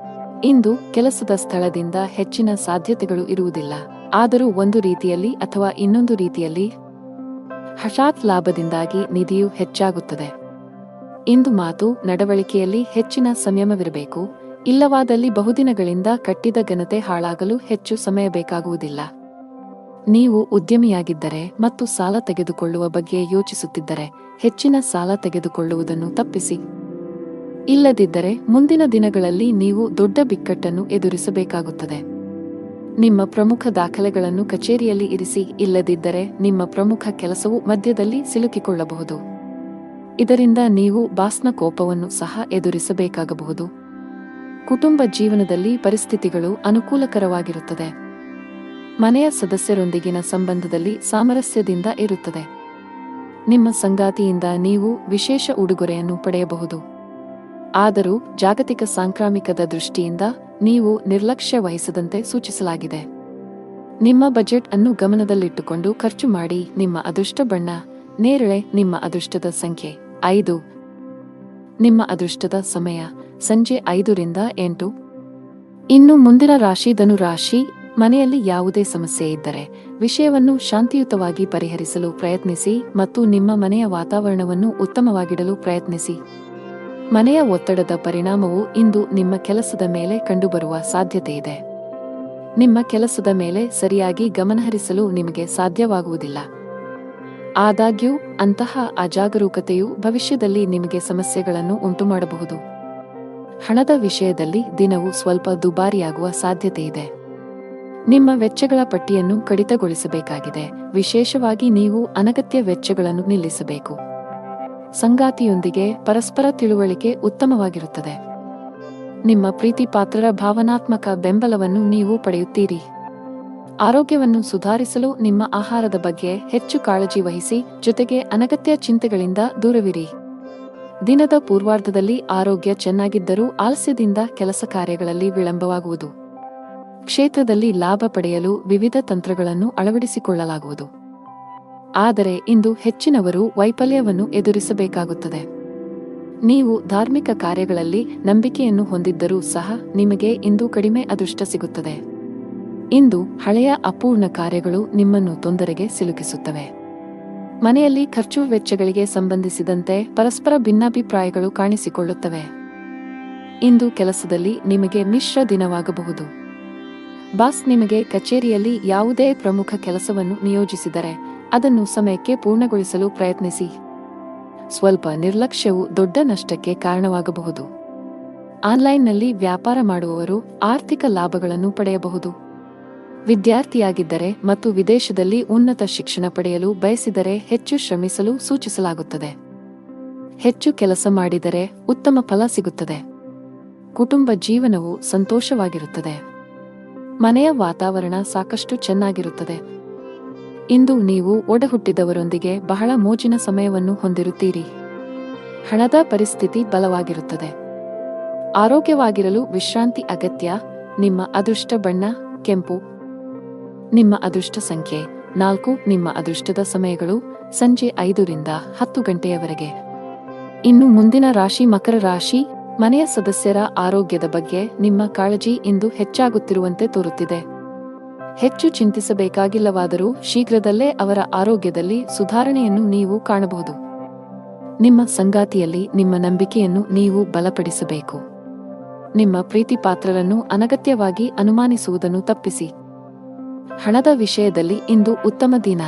ಇಂದು ಕೆಲಸದ ಸ್ಥಳದಿಂದ ಹೆಚ್ಚಿನ ಸಾಧ್ಯತೆಗಳು ಇರುವುದಿಲ್ಲ. ಆದರೂ ಒಂದು ರೀತಿಯಲ್ಲಿ ಅಥವಾ ಇನ್ನೊಂದು ರೀತಿಯಲ್ಲಿ ಹಠಾತ್ ಲಾಭದಿಂದಾಗಿ ನಿಧಿಯು ಹೆಚ್ಚಾಗುತ್ತದೆ. ಇಂದು ಮಾತು ನಡವಳಿಕೆಯಲ್ಲಿ ಹೆಚ್ಚಿನ ಸಂಯಮವಿರಬೇಕು. ಇಲ್ಲವಾದಲ್ಲಿ ಬಹುದಿನಗಳಿಂದ ಕಟ್ಟಿದ ಘನತೆ ಹಾಳಾಗಲು ಹೆಚ್ಚು ಸಮಯ ಬೇಕಾಗುವುದಿಲ್ಲ. ನೀವು ಉದ್ಯಮಿಯಾಗಿದ್ದರೆ ಮತ್ತು ಸಾಲ ತೆಗೆದುಕೊಳ್ಳುವ ಬಗ್ಗೆ ಯೋಚಿಸುತ್ತಿದ್ದರೆ ಹೆಚ್ಚಿನ ಸಾಲ ತೆಗೆದುಕೊಳ್ಳುವುದನ್ನು ತಪ್ಪಿಸಿ. ಇಲ್ಲದಿದ್ದರೆ ಮುಂದಿನ ದಿನಗಳಲ್ಲಿ ನೀವು ದೊಡ್ಡ ಬಿಕ್ಕಟ್ಟನ್ನು ಎದುರಿಸಬೇಕಾಗುತ್ತದೆ. ನಿಮ್ಮ ಪ್ರಮುಖ ದಾಖಲೆಗಳನ್ನು ಕಚೇರಿಯಲ್ಲಿ ಇರಿಸಿ. ಇಲ್ಲದಿದ್ದರೆ ನಿಮ್ಮ ಪ್ರಮುಖ ಕೆಲಸವು ಮಧ್ಯದಲ್ಲಿ ಸಿಲುಕಿಕೊಳ್ಳಬಹುದು. ಇದರಿಂದ ನೀವು ಬಾಸ್ನ ಕೋಪವನ್ನು ಸಹ ಎದುರಿಸಬೇಕಾಗಬಹುದು. ಕುಟುಂಬ ಜೀವನದಲ್ಲಿ ಪರಿಸ್ಥಿತಿಗಳು ಅನುಕೂಲಕರವಾಗಿರುತ್ತದೆ. ಮನೆಯ ಸದಸ್ಯರೊಂದಿಗಿನ ಸಂಬಂಧದಲ್ಲಿ ಸಾಮರಸ್ಯದಿಂದ ಇರುತ್ತದೆ. ನಿಮ್ಮ ಸಂಗಾತಿಯಿಂದ ನೀವು ವಿಶೇಷ ಉಡುಗೊರೆಯನ್ನು ಪಡೆಯಬಹುದು. ಆದರೂ ಜಾಗತಿಕ ಸಾಂಕ್ರಾಮಿಕದ ದೃಷ್ಟಿಯಿಂದ ನೀವು ನಿರ್ಲಕ್ಷ್ಯ ವಹಿಸದಂತೆ ಸೂಚಿಸಲಾಗಿದೆ. ನಿಮ್ಮ ಬಜೆಟ್ ಅನ್ನು ಗಮನದಲ್ಲಿಟ್ಟುಕೊಂಡು ಖರ್ಚು ಮಾಡಿ. ನಿಮ್ಮ ಅದೃಷ್ಟ ಬಣ್ಣ ನೇರಳೆ. ನಿಮ್ಮ ಅದೃಷ್ಟದ ಸಂಖ್ಯೆ 5. ನಿಮ್ಮ ಅದೃಷ್ಟದ ಸಮಯ ಸಂಜೆ 5 ರಿಂದ 8. ಇನ್ನು ಮುಂದಿನ ರಾಶಿ ಧನುರಾಶಿ. ಮನೆಯಲ್ಲಿ ಯಾವುದೇ ಸಮಸ್ಯೆ ಇದ್ದರೆ ವಿಷಯವನ್ನು ಶಾಂತಿಯುತವಾಗಿ ಪರಿಹರಿಸಲು ಪ್ರಯತ್ನಿಸಿ ಮತ್ತು ನಿಮ್ಮ ಮನೆಯ ವಾತಾವರಣವನ್ನು ಉತ್ತಮವಾಗಿಡಲು ಪ್ರಯತ್ನಿಸಿ. ಮನೆಯ ಒತ್ತಡದ ಪರಿಣಾಮವು ಇಂದು ನಿಮ್ಮ ಕೆಲಸದ ಮೇಲೆ ಕಂಡುಬರುವ ಸಾಧ್ಯತೆಯಿದೆ. ನಿಮ್ಮ ಕೆಲಸದ ಮೇಲೆ ಸರಿಯಾಗಿ ಗಮನಹರಿಸಲು ನಿಮಗೆ ಸಾಧ್ಯವಾಗುವುದಿಲ್ಲ. ಆದಾಗ್ಯೂ ಅಂತಹ ಅಜಾಗರೂಕತೆಯು ಭವಿಷ್ಯದಲ್ಲಿ ನಿಮಗೆ ಸಮಸ್ಯೆಗಳನ್ನು ಉಂಟುಮಾಡಬಹುದು. ಹಣದ ವಿಷಯದಲ್ಲಿ ದಿನವು ಸ್ವಲ್ಪ ದುಬಾರಿಯಾಗುವ ಸಾಧ್ಯತೆಯಿದೆ. ನಿಮ್ಮ ವೆಚ್ಚಗಳ ಪಟ್ಟಿಯನ್ನು ಕಡಿತಗೊಳಿಸಬೇಕಾಗಿದೆ. ವಿಶೇಷವಾಗಿ ನೀವು ಅನಗತ್ಯ ವೆಚ್ಚಗಳನ್ನು ನಿಲ್ಲಿಸಬೇಕು. ಸಂಗಾತಿಯೊಂದಿಗೆ ಪರಸ್ಪರ ತಿಳುವಳಿಕೆ ಉತ್ತಮವಾಗಿರುತ್ತದೆ. ನಿಮ್ಮ ಪ್ರೀತಿಪಾತ್ರರ ಭಾವನಾತ್ಮಕ ಬೆಂಬಲವನ್ನು ನೀವು ಪಡೆಯುತ್ತೀರಿ. ಆರೋಗ್ಯವನ್ನು ಸುಧಾರಿಸಲು ನಿಮ್ಮ ಆಹಾರದ ಬಗ್ಗೆ ಹೆಚ್ಚು ಕಾಳಜಿ ವಹಿಸಿ, ಜೊತೆಗೆ ಅನಗತ್ಯ ಚಿಂತೆಗಳಿಂದ ದೂರವಿರಿ. ದಿನದ ಪೂರ್ವಾರ್ಧದಲ್ಲಿ ಆರೋಗ್ಯ ಚೆನ್ನಾಗಿದ್ದರೂ ಆಲಸ್ಯದಿಂದ ಕೆಲಸ ಕಾರ್ಯಗಳಲ್ಲಿ ವಿಳಂಬವಾಗುವುದು. ಕ್ಷೇತ್ರದಲ್ಲಿ ಲಾಭ ಪಡೆಯಲು ವಿವಿಧ ತಂತ್ರಗಳನ್ನು ಅಳವಡಿಸಿಕೊಳ್ಳಲಾಗುವುದು. ಆದರೆ ಇಂದು ಹೆಚ್ಚಿನವರು ವೈಫಲ್ಯವನ್ನು ಎದುರಿಸಬೇಕಾಗುತ್ತದೆ. ನೀವು ಧಾರ್ಮಿಕ ಕಾರ್ಯಗಳಲ್ಲಿ ನಂಬಿಕೆಯನ್ನು ಹೊಂದಿದ್ದರೂ ಸಹ ನಿಮಗೆ ಇಂದು ಕಡಿಮೆ ಅದೃಷ್ಟ ಸಿಗುತ್ತದೆ. ಇಂದು ಹಳೆಯ ಅಪೂರ್ಣ ಕಾರ್ಯಗಳು ನಿಮ್ಮನ್ನು ತೊಂದರೆಗೆ ಸಿಲುಕಿಸುತ್ತವೆ. ಮನೆಯಲ್ಲಿ ಖರ್ಚು ವೆಚ್ಚಗಳಿಗೆ ಸಂಬಂಧಿಸಿದಂತೆ ಪರಸ್ಪರ ಭಿನ್ನಾಭಿಪ್ರಾಯಗಳು ಕಾಣಿಸಿಕೊಳ್ಳುತ್ತವೆ. ಇಂದು ಕೆಲಸದಲ್ಲಿ ನಿಮಗೆ ಮಿಶ್ರ ದಿನವಾಗಬಹುದು. ಬಾಸ್ ನಿಮಗೆ ಕಚೇರಿಯಲ್ಲಿ ಯಾವುದೇ ಪ್ರಮುಖ ಕೆಲಸವನ್ನು ನಿಯೋಜಿಸಿದರೆ ಅದನ್ನು ಸಮಯಕ್ಕೆ ಪೂರ್ಣಗೊಳಿಸಲು ಪ್ರಯತ್ನಿಸಿ. ಸ್ವಲ್ಪ ನಿರ್ಲಕ್ಷ್ಯವು ದೊಡ್ಡ ನಷ್ಟಕ್ಕೆ ಕಾರಣವಾಗಬಹುದು. ಆನ್ಲೈನ್ನಲ್ಲಿ ವ್ಯಾಪಾರ ಮಾಡುವವರು ಆರ್ಥಿಕ ಲಾಭಗಳನ್ನು ಪಡೆಯಬಹುದು. ವಿದ್ಯಾರ್ಥಿಯಾಗಿದ್ದರೆ ಮತ್ತು ವಿದೇಶದಲ್ಲಿ ಉನ್ನತ ಶಿಕ್ಷಣ ಪಡೆಯಲು ಬಯಸಿದರೆ ಹೆಚ್ಚು ಶ್ರಮಿಸಲು ಸೂಚಿಸಲಾಗುತ್ತದೆ. ಹೆಚ್ಚು ಕೆಲಸ ಮಾಡಿದರೆ ಉತ್ತಮ ಫಲ ಸಿಗುತ್ತದೆ. ಕುಟುಂಬ ಜೀವನವು ಸಂತೋಷವಾಗಿರುತ್ತದೆ. ಮನೆಯ ವಾತಾವರಣ ಸಾಕಷ್ಟು ಚೆನ್ನಾಗಿರುತ್ತದೆ. ಇಂದು ನೀವು ಒಡಹುಟ್ಟಿದವರೊಂದಿಗೆ ಬಹಳ ಮೋಜಿನ ಸಮಯವನ್ನು ಹೊಂದಿರುತ್ತೀರಿ. ಹಣದ ಪರಿಸ್ಥಿತಿ ಬಲವಾಗಿರುತ್ತದೆ. ಆರೋಗ್ಯವಾಗಿರಲು ವಿಶ್ರಾಂತಿ ಅಗತ್ಯ. ನಿಮ್ಮ ಅದೃಷ್ಟ ಬಣ್ಣ ಕೆಂಪು. ನಿಮ್ಮ ಅದೃಷ್ಟ ಸಂಖ್ಯೆ 4. ನಿಮ್ಮ ಅದೃಷ್ಟದ ಸಮಯಗಳು ಸಂಜೆ 5 ರಿಂದ 10 ಗಂಟೆಯವರೆಗೆ. ಇನ್ನು ಮುಂದಿನ ರಾಶಿ ಮಕರ ರಾಶಿ. ಮನೆಯ ಸದಸ್ಯರ ಆರೋಗ್ಯದ ಬಗ್ಗೆ ನಿಮ್ಮ ಕಾಳಜಿ ಇಂದು ಹೆಚ್ಚಾಗುತ್ತಿರುವಂತೆ ತೋರುತ್ತಿದೆ. ಹೆಚ್ಚು ಚಿಂತಿಸಬೇಕಾಗಿಲ್ಲವಾದರೂ ಶೀಘ್ರದಲ್ಲೇ ಅವರ ಆರೋಗ್ಯದಲ್ಲಿ ಸುಧಾರಣೆಯನ್ನು ನೀವು ಕಾಣಬಹುದು. ನಿಮ್ಮ ಸಂಗಾತಿಯಲ್ಲಿ ನಿಮ್ಮ ನಂಬಿಕೆಯನ್ನು ನೀವು ಬಲಪಡಿಸಬೇಕು. ನಿಮ್ಮ ಪ್ರೀತಿಪಾತ್ರರನ್ನು ಅನಗತ್ಯವಾಗಿ ಅನುಮಾನಿಸುವುದನ್ನು ತಪ್ಪಿಸಿ. ಹಣದ ವಿಷಯದಲ್ಲಿ ಇಂದು ಉತ್ತಮ ದಿನ.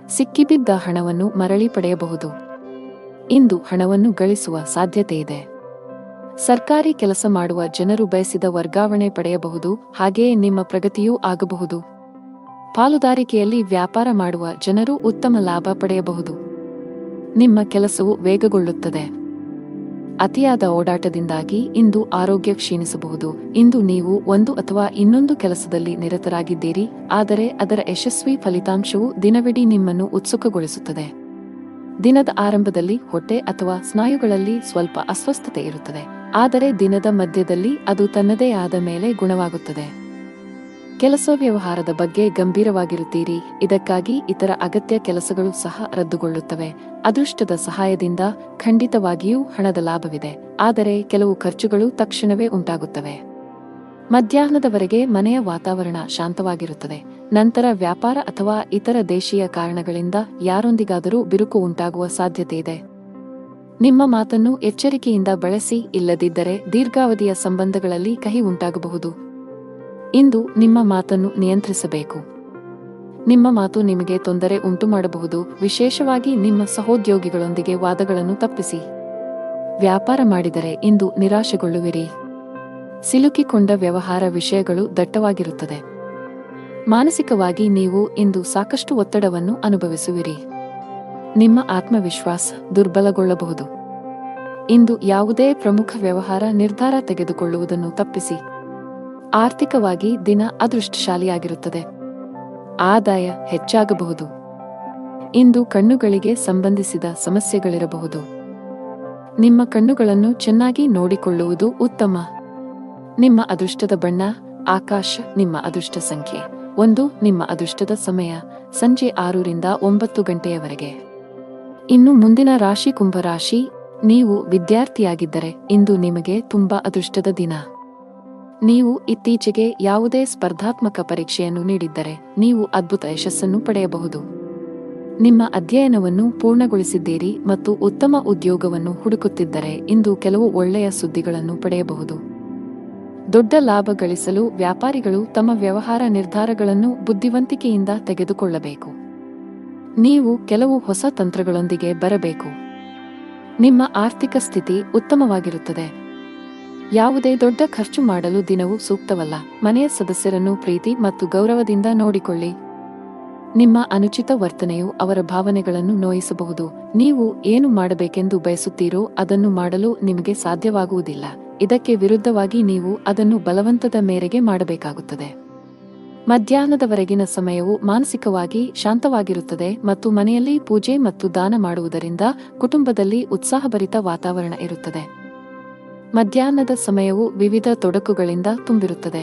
ಸಿಕ್ಕಿಬಿದ್ದ ಹಣವನ್ನು ಮರಳಿ ಪಡೆಯಬಹುದು. ಇಂದು ಹಣವನ್ನು ಗಳಿಸುವ ಸಾಧ್ಯತೆಯಿದೆ. ಸರ್ಕಾರಿ ಕೆಲಸ ಮಾಡುವ ಜನರು ಬಯಸಿದ ವರ್ಗಾವಣೆ ಪಡೆಯಬಹುದು. ಹಾಗೆಯೇ ನಿಮ್ಮ ಪ್ರಗತಿಯೂ ಆಗಬಹುದು. ಪಾಲುದಾರಿಕೆಯಲ್ಲಿ ವ್ಯಾಪಾರ ಮಾಡುವ ಜನರು ಉತ್ತಮ ಲಾಭ ಪಡೆಯಬಹುದು. ನಿಮ್ಮ ಕೆಲಸವು ವೇಗಗೊಳ್ಳುತ್ತದೆ. ಅತಿಯಾದ ಓಡಾಟದಿಂದಾಗಿ ಇಂದು ಆರೋಗ್ಯ ಕ್ಷೀಣಿಸಬಹುದು. ಇಂದು ನೀವು ಒಂದು ಅಥವಾ ಇನ್ನೊಂದು ಕೆಲಸದಲ್ಲಿ ನಿರತರಾಗಿದ್ದೀರಿ, ಆದರೆ ಅದರ ಯಶಸ್ವಿ ಫಲಿತಾಂಶವು ದಿನವಿಡೀ ನಿಮ್ಮನ್ನು ಉತ್ಸುಕಗೊಳಿಸುತ್ತದೆ. ದಿನದ ಆರಂಭದಲ್ಲಿ ಹೊಟ್ಟೆ ಅಥವಾ ಸ್ನಾಯುಗಳಲ್ಲಿ ಸ್ವಲ್ಪ ಅಸ್ವಸ್ಥತೆ ಇರುತ್ತದೆ, ಆದರೆ ದಿನದ ಮಧ್ಯದಲ್ಲಿ ಅದು ತನ್ನದೇ ಆದ ಮೇಲೆ ಗುಣವಾಗುತ್ತದೆ. ಕೆಲಸ ವ್ಯವಹಾರದ ಬಗ್ಗೆ ಗಂಭೀರವಾಗಿರುತ್ತೀರಿ. ಇದಕ್ಕಾಗಿ ಇತರ ಅಗತ್ಯ ಕೆಲಸಗಳು ಸಹ ರದ್ದುಗೊಳ್ಳುತ್ತವೆ. ಅದೃಷ್ಟದ ಸಹಾಯದಿಂದ ಖಂಡಿತವಾಗಿಯೂ ಹಣದ ಲಾಭವಿದೆ, ಆದರೆ ಕೆಲವು ಖರ್ಚುಗಳು ತಕ್ಷಣವೇ ಉಂಟಾಗುತ್ತವೆ. ಮಧ್ಯಾಹ್ನದವರೆಗೆ ಮನೆಯ ವಾತಾವರಣ ಶಾಂತವಾಗಿರುತ್ತದೆ. ನಂತರ ವ್ಯಾಪಾರ ಅಥವಾ ಇತರ ದೇಶೀಯ ಕಾರಣಗಳಿಂದ ಯಾರೊಂದಿಗಾದರೂ ಬಿರುಕು ಉಂಟಾಗುವ ಸಾಧ್ಯತೆಯಿದೆ. ನಿಮ್ಮ ಮಾತನ್ನು ಎಚ್ಚರಿಕೆಯಿಂದ ಬಳಸಿ, ಇಲ್ಲದಿದ್ದರೆ ದೀರ್ಘಾವಧಿಯ ಸಂಬಂಧಗಳಲ್ಲಿ ಕಹಿ ಉಂಟಾಗಬಹುದು. ಇಂದು ನಿಮ್ಮ ಮಾತನ್ನು ನಿಯಂತ್ರಿಸಬೇಕು. ನಿಮ್ಮ ಮಾತು ನಿಮಗೆ ತೊಂದರೆ ಉಂಟುಮಾಡಬಹುದು, ವಿಶೇಷವಾಗಿ ನಿಮ್ಮ ಸಹೋದ್ಯೋಗಿಗಳೊಂದಿಗೆ ವಾದಗಳನ್ನು ತಪ್ಪಿಸಿ. ವ್ಯಾಪಾರ ಮಾಡಿದರೆ ಇಂದು ನಿರಾಶೆಗೊಳ್ಳುವಿರಿ. ಸಿಲುಕಿಕೊಂಡ ವ್ಯವಹಾರ ವಿಷಯಗಳು ದಟ್ಟವಾಗಿರುತ್ತದೆ. ಮಾನಸಿಕವಾಗಿ ನೀವು ಇಂದು ಸಾಕಷ್ಟು ಒತ್ತಡವನ್ನು ಅನುಭವಿಸುವಿರಿ. ನಿಮ್ಮ ಆತ್ಮವಿಶ್ವಾಸ ದುರ್ಬಲಗೊಳ್ಳಬಹುದು. ಇಂದು ಯಾವುದೇ ಪ್ರಮುಖ ವ್ಯವಹಾರ ನಿರ್ಧಾರ ತೆಗೆದುಕೊಳ್ಳುವುದನ್ನು ತಪ್ಪಿಸಿ. ಆರ್ಥಿಕವಾಗಿ ದಿನ ಅದೃಷ್ಟಶಾಲಿಯಾಗಿರುತ್ತದೆ. ಆದಾಯ ಹೆಚ್ಚಾಗಬಹುದು. ಇಂದು ಕಣ್ಣುಗಳಿಗೆ ಸಂಬಂಧಿಸಿದ ಸಮಸ್ಯೆಗಳಿರಬಹುದು. ನಿಮ್ಮ ಕಣ್ಣುಗಳನ್ನು ಚೆನ್ನಾಗಿ ನೋಡಿಕೊಳ್ಳುವುದು ಉತ್ತಮ. ನಿಮ್ಮ ಅದೃಷ್ಟದ ಬಣ್ಣ ಆಕಾಶ. ನಿಮ್ಮ ಅದೃಷ್ಟ ಸಂಖ್ಯೆ 1. ನಿಮ್ಮ ಅದೃಷ್ಟದ ಸಮಯ ಸಂಜೆ 6 ರಿಂದ 9 ಗಂಟೆಯವರೆಗೆ. ಇನ್ನು ಮುಂದಿನ ರಾಶಿ ಕುಂಭರಾಶಿ. ನೀವು ವಿದ್ಯಾರ್ಥಿಯಾಗಿದ್ದರೆ ಇಂದು ನಿಮಗೆ ತುಂಬಾ ಅದೃಷ್ಟದ ದಿನ. ನೀವು ಇತ್ತೀಚೆಗೆ ಯಾವುದೇ ಸ್ಪರ್ಧಾತ್ಮಕ ಪರೀಕ್ಷೆಯನ್ನು ನೀಡಿದ್ದರೆ ನೀವು ಅದ್ಭುತ ಯಶಸ್ಸನ್ನು ಪಡೆಯಬಹುದು. ನಿಮ್ಮ ಅಧ್ಯಯನವನ್ನು ಪೂರ್ಣಗೊಳಿಸಿದ್ದೀರಿ ಮತ್ತು ಉತ್ತಮ ಉದ್ಯೋಗವನ್ನು ಹುಡುಕುತ್ತಿದ್ದರೆ ಇಂದು ಕೆಲವು ಒಳ್ಳೆಯ ಸುದ್ದಿಗಳನ್ನು ಪಡೆಯಬಹುದು. ದೊಡ್ಡ ಲಾಭ ಗಳಿಸಲು ವ್ಯಾಪಾರಿಗಳು ತಮ್ಮ ವ್ಯವಹಾರ ನಿರ್ಧಾರಗಳನ್ನು ಬುದ್ಧಿವಂತಿಕೆಯಿಂದ ತೆಗೆದುಕೊಳ್ಳಬೇಕು. ನೀವು ಕೆಲವು ಹೊಸ ತಂತ್ರಗಳೊಂದಿಗೆ ಬರಬೇಕು. ನಿಮ್ಮ ಆರ್ಥಿಕ ಸ್ಥಿತಿ ಉತ್ತಮವಾಗಿರುತ್ತದೆ. ಯಾವುದೇ ದೊಡ್ಡ ಖರ್ಚು ಮಾಡಲು ದಿನವೂ ಸೂಕ್ತವಲ್ಲ. ಮನೆಯ ಸದಸ್ಯರನ್ನು ಪ್ರೀತಿ ಮತ್ತು ಗೌರವದಿಂದ ನೋಡಿಕೊಳ್ಳಿ. ನಿಮ್ಮ ಅನುಚಿತ ವರ್ತನೆಯು ಅವರ ಭಾವನೆಗಳನ್ನು ನೋಯಿಸಬಹುದು. ನೀವು ಏನು ಮಾಡಬೇಕೆಂದು ಬಯಸುತ್ತೀರೋ ಅದನ್ನು ಮಾಡಲು ನಿಮಗೆ ಸಾಧ್ಯವಾಗುವುದಿಲ್ಲ. ಇದಕ್ಕೆ ವಿರುದ್ಧವಾಗಿ ನೀವು ಅದನ್ನು ಬಲವಂತದ ಮೇರೆಗೆ ಮಾಡಬೇಕಾಗುತ್ತದೆ. ಮಧ್ಯಾಹ್ನದವರೆಗಿನ ಸಮಯವು ಮಾನಸಿಕವಾಗಿ ಶಾಂತವಾಗಿರುತ್ತದೆ ಮತ್ತು ಮನೆಯಲ್ಲಿ ಪೂಜೆ ಮತ್ತು ದಾನ ಮಾಡುವುದರಿಂದ ಕುಟುಂಬದಲ್ಲಿ ಉತ್ಸಾಹಭರಿತ ವಾತಾವರಣ ಇರುತ್ತದೆ. ಮಧ್ಯಾಹ್ನದ ಸಮಯವು ವಿವಿಧ ತೊಡಕುಗಳಿಂದ ತುಂಬಿರುತ್ತದೆ.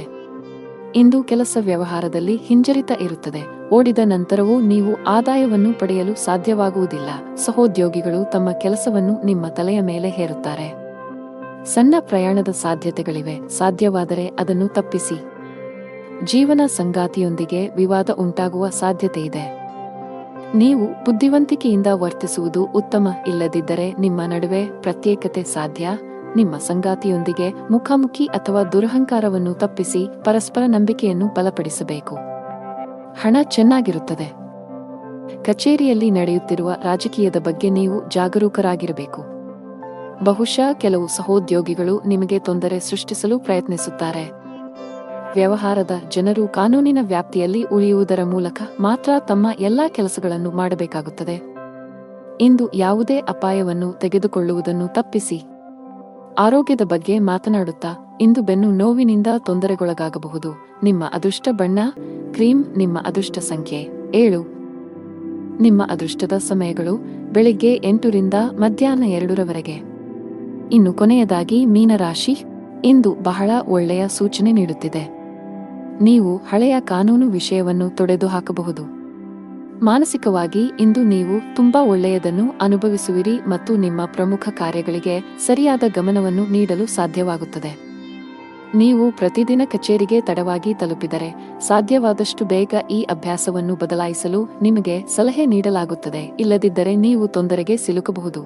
ಇಂದು ಕೆಲಸ ವ್ಯವಹಾರದಲ್ಲಿ ಹಿಂಜರಿತ ಇರುತ್ತದೆ. ಓಡಿದ ನಂತರವೂ ನೀವು ಆದಾಯವನ್ನು ಪಡೆಯಲು ಸಾಧ್ಯವಾಗುವುದಿಲ್ಲ. ಸಹೋದ್ಯೋಗಿಗಳು ತಮ್ಮ ಕೆಲಸವನ್ನು ನಿಮ್ಮ ತಲೆಯ ಮೇಲೆ ಹೇರುತ್ತಾರೆ. ಸಣ್ಣ ಪ್ರಯಾಣದ ಸಾಧ್ಯತೆಗಳಿವೆ. ಸಾಧ್ಯವಾದರೆ ಅದನ್ನು ತಪ್ಪಿಸಿ. ಜೀವನ ಸಂಗಾತಿಯೊಂದಿಗೆ ವಿವಾದ ಉಂಟಾಗುವ ಸಾಧ್ಯತೆಯಿದೆ. ನೀವು ಬುದ್ಧಿವಂತಿಕೆಯಿಂದ ವರ್ತಿಸುವುದು ಉತ್ತಮ. ಇಲ್ಲದಿದ್ದರೆ ನಿಮ್ಮ ನಡುವೆ ಪ್ರತ್ಯೇಕತೆ ಸಾಧ್ಯ. ನಿಮ್ಮ ಸಂಗಾತಿಯೊಂದಿಗೆ ಮುಖಾಮುಖಿ ಅಥವಾ ದುರಹಂಕಾರವನ್ನು ತಪ್ಪಿಸಿ ಪರಸ್ಪರ ನಂಬಿಕೆಯನ್ನು ಬಲಪಡಿಸಬೇಕು. ಹಣ ಚೆನ್ನಾಗಿರುತ್ತದೆ. ಕಚೇರಿಯಲ್ಲಿ ನಡೆಯುತ್ತಿರುವ ರಾಜಕೀಯದ ಬಗ್ಗೆ ನೀವು ಜಾಗರೂಕರಾಗಿರಬೇಕು. ಬಹುಶಃ ಕೆಲವು ಸಹೋದ್ಯೋಗಿಗಳು ನಿಮಗೆ ತೊಂದರೆ ಸೃಷ್ಟಿಸಲು ಪ್ರಯತ್ನಿಸುತ್ತಾರೆ. ವ್ಯವಹಾರದ ಜನರು ಕಾನೂನಿನ ವ್ಯಾಪ್ತಿಯಲ್ಲಿ ಉಳಿಯುವುದರ ಮೂಲಕ ಮಾತ್ರ ತಮ್ಮ ಎಲ್ಲಾ ಕೆಲಸಗಳನ್ನು ಮಾಡಬೇಕಾಗುತ್ತದೆ. ಇಂದು ಯಾವುದೇ ಅಪಾಯವನ್ನು ತೆಗೆದುಕೊಳ್ಳುವುದನ್ನು ತಪ್ಪಿಸಿ. ಆರೋಗ್ಯದ ಬಗ್ಗೆ ಮಾತನಾಡುತ್ತಾ, ಇಂದು ಬೆನ್ನು ನೋವಿನಿಂದ ತೊಂದರೆಗೊಳಗಾಗಬಹುದು. ನಿಮ್ಮ ಅದೃಷ್ಟ ಬಣ್ಣ ಕ್ರೀಮ್. ನಿಮ್ಮ ಅದೃಷ್ಟ ಸಂಖ್ಯೆ 7. ನಿಮ್ಮ ಅದೃಷ್ಟದ ಸಮಯಗಳು ಬೆಳಿಗ್ಗೆ 8 ರಿಂದ ಮಧ್ಯಾಹ್ನ 2 ಇನ್ನು ಕೊನೆಯದಾಗಿ ಮೀನರಾಶಿ. ಇಂದು ಬಹಳ ಒಳ್ಳೆಯ ಸೂಚನೆ ನೀಡುತ್ತಿದೆ. ನೀವು ಹಳೆಯ ಕಾನೂನು ವಿಷಯವನ್ನು ತೊಡೆದುಹಾಕಬಹುದು. ಮಾನಸಿಕವಾಗಿ ಇಂದು ನೀವು ತುಂಬಾ ಒಳ್ಳೆಯದನ್ನು ಅನುಭವಿಸುವಿರಿ ಮತ್ತು ನಿಮ್ಮ ಪ್ರಮುಖ ಕಾರ್ಯಗಳಿಗೆ ಸರಿಯಾದ ಗಮನವನ್ನು ನೀಡಲು ಸಾಧ್ಯವಾಗುತ್ತದೆ. ನೀವು ಪ್ರತಿದಿನ ಕಚೇರಿಗೆ ತಡವಾಗಿ ತಲುಪಿದರೆ ಸಾಧ್ಯವಾದಷ್ಟು ಬೇಗ ಈ ಅಭ್ಯಾಸವನ್ನು ಬದಲಾಯಿಸಲು ನಿಮಗೆ ಸಲಹೆ ನೀಡಲಾಗುತ್ತದೆ. ಇಲ್ಲದಿದ್ದರೆ ನೀವು ತೊಂದರೆಗೆ ಸಿಲುಕಬಹುದು.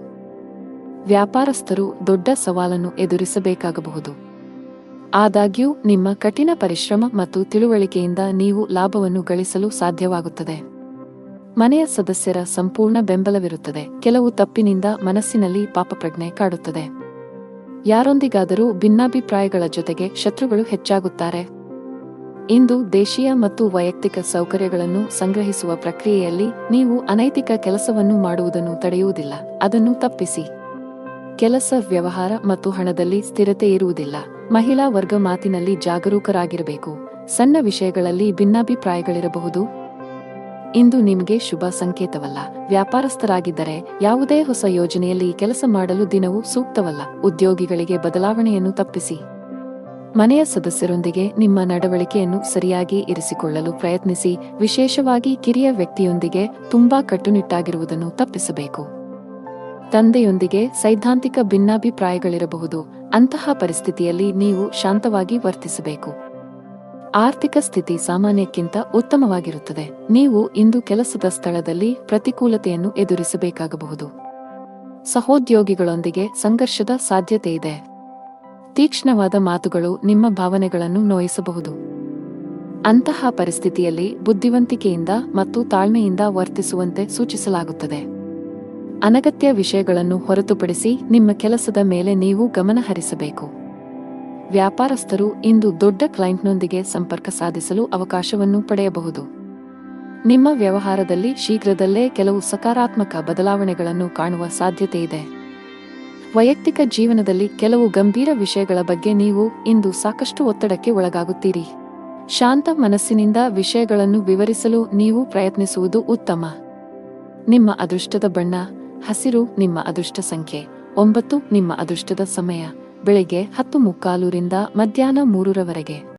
ವ್ಯಾಪಾರಸ್ಥರು ದೊಡ್ಡ ಸವಾಲನ್ನು ಎದುರಿಸಬೇಕಾಗಬಹುದು. ಆದಾಗ್ಯೂ ನಿಮ್ಮ ಕಠಿಣ ಪರಿಶ್ರಮ ಮತ್ತು ತಿಳುವಳಿಕೆಯಿಂದ ನೀವು ಲಾಭವನ್ನು ಗಳಿಸಲು ಸಾಧ್ಯವಾಗುತ್ತದೆ. ಮನೆಯ ಸದಸ್ಯರ ಸಂಪೂರ್ಣ ಬೆಂಬಲವಿರುತ್ತದೆ. ಕೆಲವು ತಪ್ಪಿನಿಂದ ಮನಸ್ಸಿನಲ್ಲಿ ಪಾಪಪ್ರಜ್ಞೆ ಕಾಡುತ್ತದೆ. ಯಾರೊಂದಿಗಾದರೂ ಭಿನ್ನಾಭಿಪ್ರಾಯಗಳ ಜೊತೆಗೆ ಶತ್ರುಗಳು ಹೆಚ್ಚಾಗುತ್ತಾರೆ. ಇಂದು ದೇಶೀಯ ಮತ್ತು ವೈಯಕ್ತಿಕ ಸೌಕರ್ಯಗಳನ್ನು ಸಂಗ್ರಹಿಸುವ ಪ್ರಕ್ರಿಯೆಯಲ್ಲಿ ನೀವು ಅನೈತಿಕ ಕೆಲಸವನ್ನು ಮಾಡುವುದನ್ನು ತಡೆಯುವುದಿಲ್ಲ. ಅದನ್ನು ತಪ್ಪಿಸಿ. ಕೆಲಸ, ವ್ಯವಹಾರ ಮತ್ತು ಹಣದಲ್ಲಿ ಸ್ಥಿರತೆ ಇರುವುದಿಲ್ಲ. ಮಹಿಳಾ ವರ್ಗ ಮಾತಿನಲ್ಲಿ ಜಾಗರೂಕರಾಗಿರಬೇಕು. ಸಣ್ಣ ವಿಷಯಗಳಲ್ಲಿ ಭಿನ್ನಾಭಿಪ್ರಾಯಗಳಿರಬಹುದು. ಇಂದು ನಿಮಗೆ ಶುಭ ಸಂಕೇತವಲ್ಲ. ವ್ಯಾಪಾರಸ್ಥರಾಗಿದ್ದರೆ ಯಾವುದೇ ಹೊಸ ಯೋಜನೆಯಲ್ಲಿ ಕೆಲಸ ಮಾಡಲು ದಿನವೂ ಸೂಕ್ತವಲ್ಲ. ಉದ್ಯೋಗಿಗಳಿಗೆ ಬದಲಾವಣೆಯನ್ನು ತಪ್ಪಿಸಿ. ಮನೆಯ ಸದಸ್ಯರೊಂದಿಗೆ ನಿಮ್ಮ ನಡವಳಿಕೆಯನ್ನು ಸರಿಯಾಗಿ ಇರಿಸಿಕೊಳ್ಳಲು ಪ್ರಯತ್ನಿಸಿ. ವಿಶೇಷವಾಗಿ ಕಿರಿಯ ವ್ಯಕ್ತಿಯೊಂದಿಗೆ ತುಂಬಾ ಕಟ್ಟುನಿಟ್ಟಾಗಿರುವುದನ್ನು ತಪ್ಪಿಸಬೇಕು. ತಂದೆಯೊಂದಿಗೆ ಸೈದ್ಧಾಂತಿಕ ಭಿನ್ನಾಭಿಪ್ರಾಯಗಳಿರಬಹುದು. ಅಂತಹ ಪರಿಸ್ಥಿತಿಯಲ್ಲಿ ನೀವು ಶಾಂತವಾಗಿ ವರ್ತಿಸಬೇಕು. ಆರ್ಥಿಕ ಸ್ಥಿತಿ ಸಾಮಾನ್ಯಕ್ಕಿಂತ ಉತ್ತಮವಾಗಿರುತ್ತದೆ. ನೀವು ಇಂದು ಕೆಲಸದ ಸ್ಥಳದಲ್ಲಿ ಪ್ರತಿಕೂಲತೆಯನ್ನು ಎದುರಿಸಬೇಕಾಗಬಹುದು. ಸಹೋದ್ಯೋಗಿಗಳೊಂದಿಗೆ ಸಂಘರ್ಷದ ಸಾಧ್ಯತೆಯಿದೆ. ತೀಕ್ಷ್ಣವಾದ ಮಾತುಗಳು ನಿಮ್ಮ ಭಾವನೆಗಳನ್ನು ನೋಯಿಸಬಹುದು. ಅಂತಹ ಪರಿಸ್ಥಿತಿಯಲ್ಲಿ ಬುದ್ಧಿವಂತಿಕೆಯಿಂದ ಮತ್ತು ತಾಳ್ಮೆಯಿಂದ ವರ್ತಿಸುವಂತೆ ಸೂಚಿಸಲಾಗುತ್ತದೆ. ಅನಗತ್ಯ ವಿಷಯಗಳನ್ನು ಹೊರತುಪಡಿಸಿ ನಿಮ್ಮ ಕೆಲಸದ ಮೇಲೆ ನೀವು ಗಮನ ಹರಿಸಬೇಕು. ವ್ಯಾಪಾರಸ್ಥರು ಇಂದು ದೊಡ್ಡ ಕ್ಲೈಂಟ್ನೊಂದಿಗೆ ಸಂಪರ್ಕ ಸಾಧಿಸಲು ಅವಕಾಶವನ್ನು ಪಡೆಯಬಹುದು. ನಿಮ್ಮ ವ್ಯವಹಾರದಲ್ಲಿ ಶೀಘ್ರದಲ್ಲೇ ಕೆಲವು ಸಕಾರಾತ್ಮಕ ಬದಲಾವಣೆಗಳನ್ನು ಕಾಣುವ ಸಾಧ್ಯತೆಯಿದೆ. ವೈಯಕ್ತಿಕ ಜೀವನದಲ್ಲಿ ಕೆಲವು ಗಂಭೀರ ವಿಷಯಗಳ ಬಗ್ಗೆ ನೀವು ಇಂದು ಸಾಕಷ್ಟು ಒತ್ತಡಕ್ಕೆ ಒಳಗಾಗುತ್ತೀರಿ. ಶಾಂತ ಮನಸ್ಸಿನಿಂದ ವಿಷಯಗಳನ್ನು ವಿವರಿಸಲು ನೀವು ಪ್ರಯತ್ನಿಸುವುದು ಉತ್ತಮ. ನಿಮ್ಮ ಅದೃಷ್ಟದ ಬಣ್ಣ ಹಸಿರು. ನಿಮ್ಮ ಅದೃಷ್ಟ ಸಂಖ್ಯೆ 9. ನಿಮ್ಮ ಅದೃಷ್ಟದ ಸಮಯ ಬೆಳಿಗ್ಗೆ 10:45 ರಿಂದ ಮಧ್ಯಾಹ್ನ 3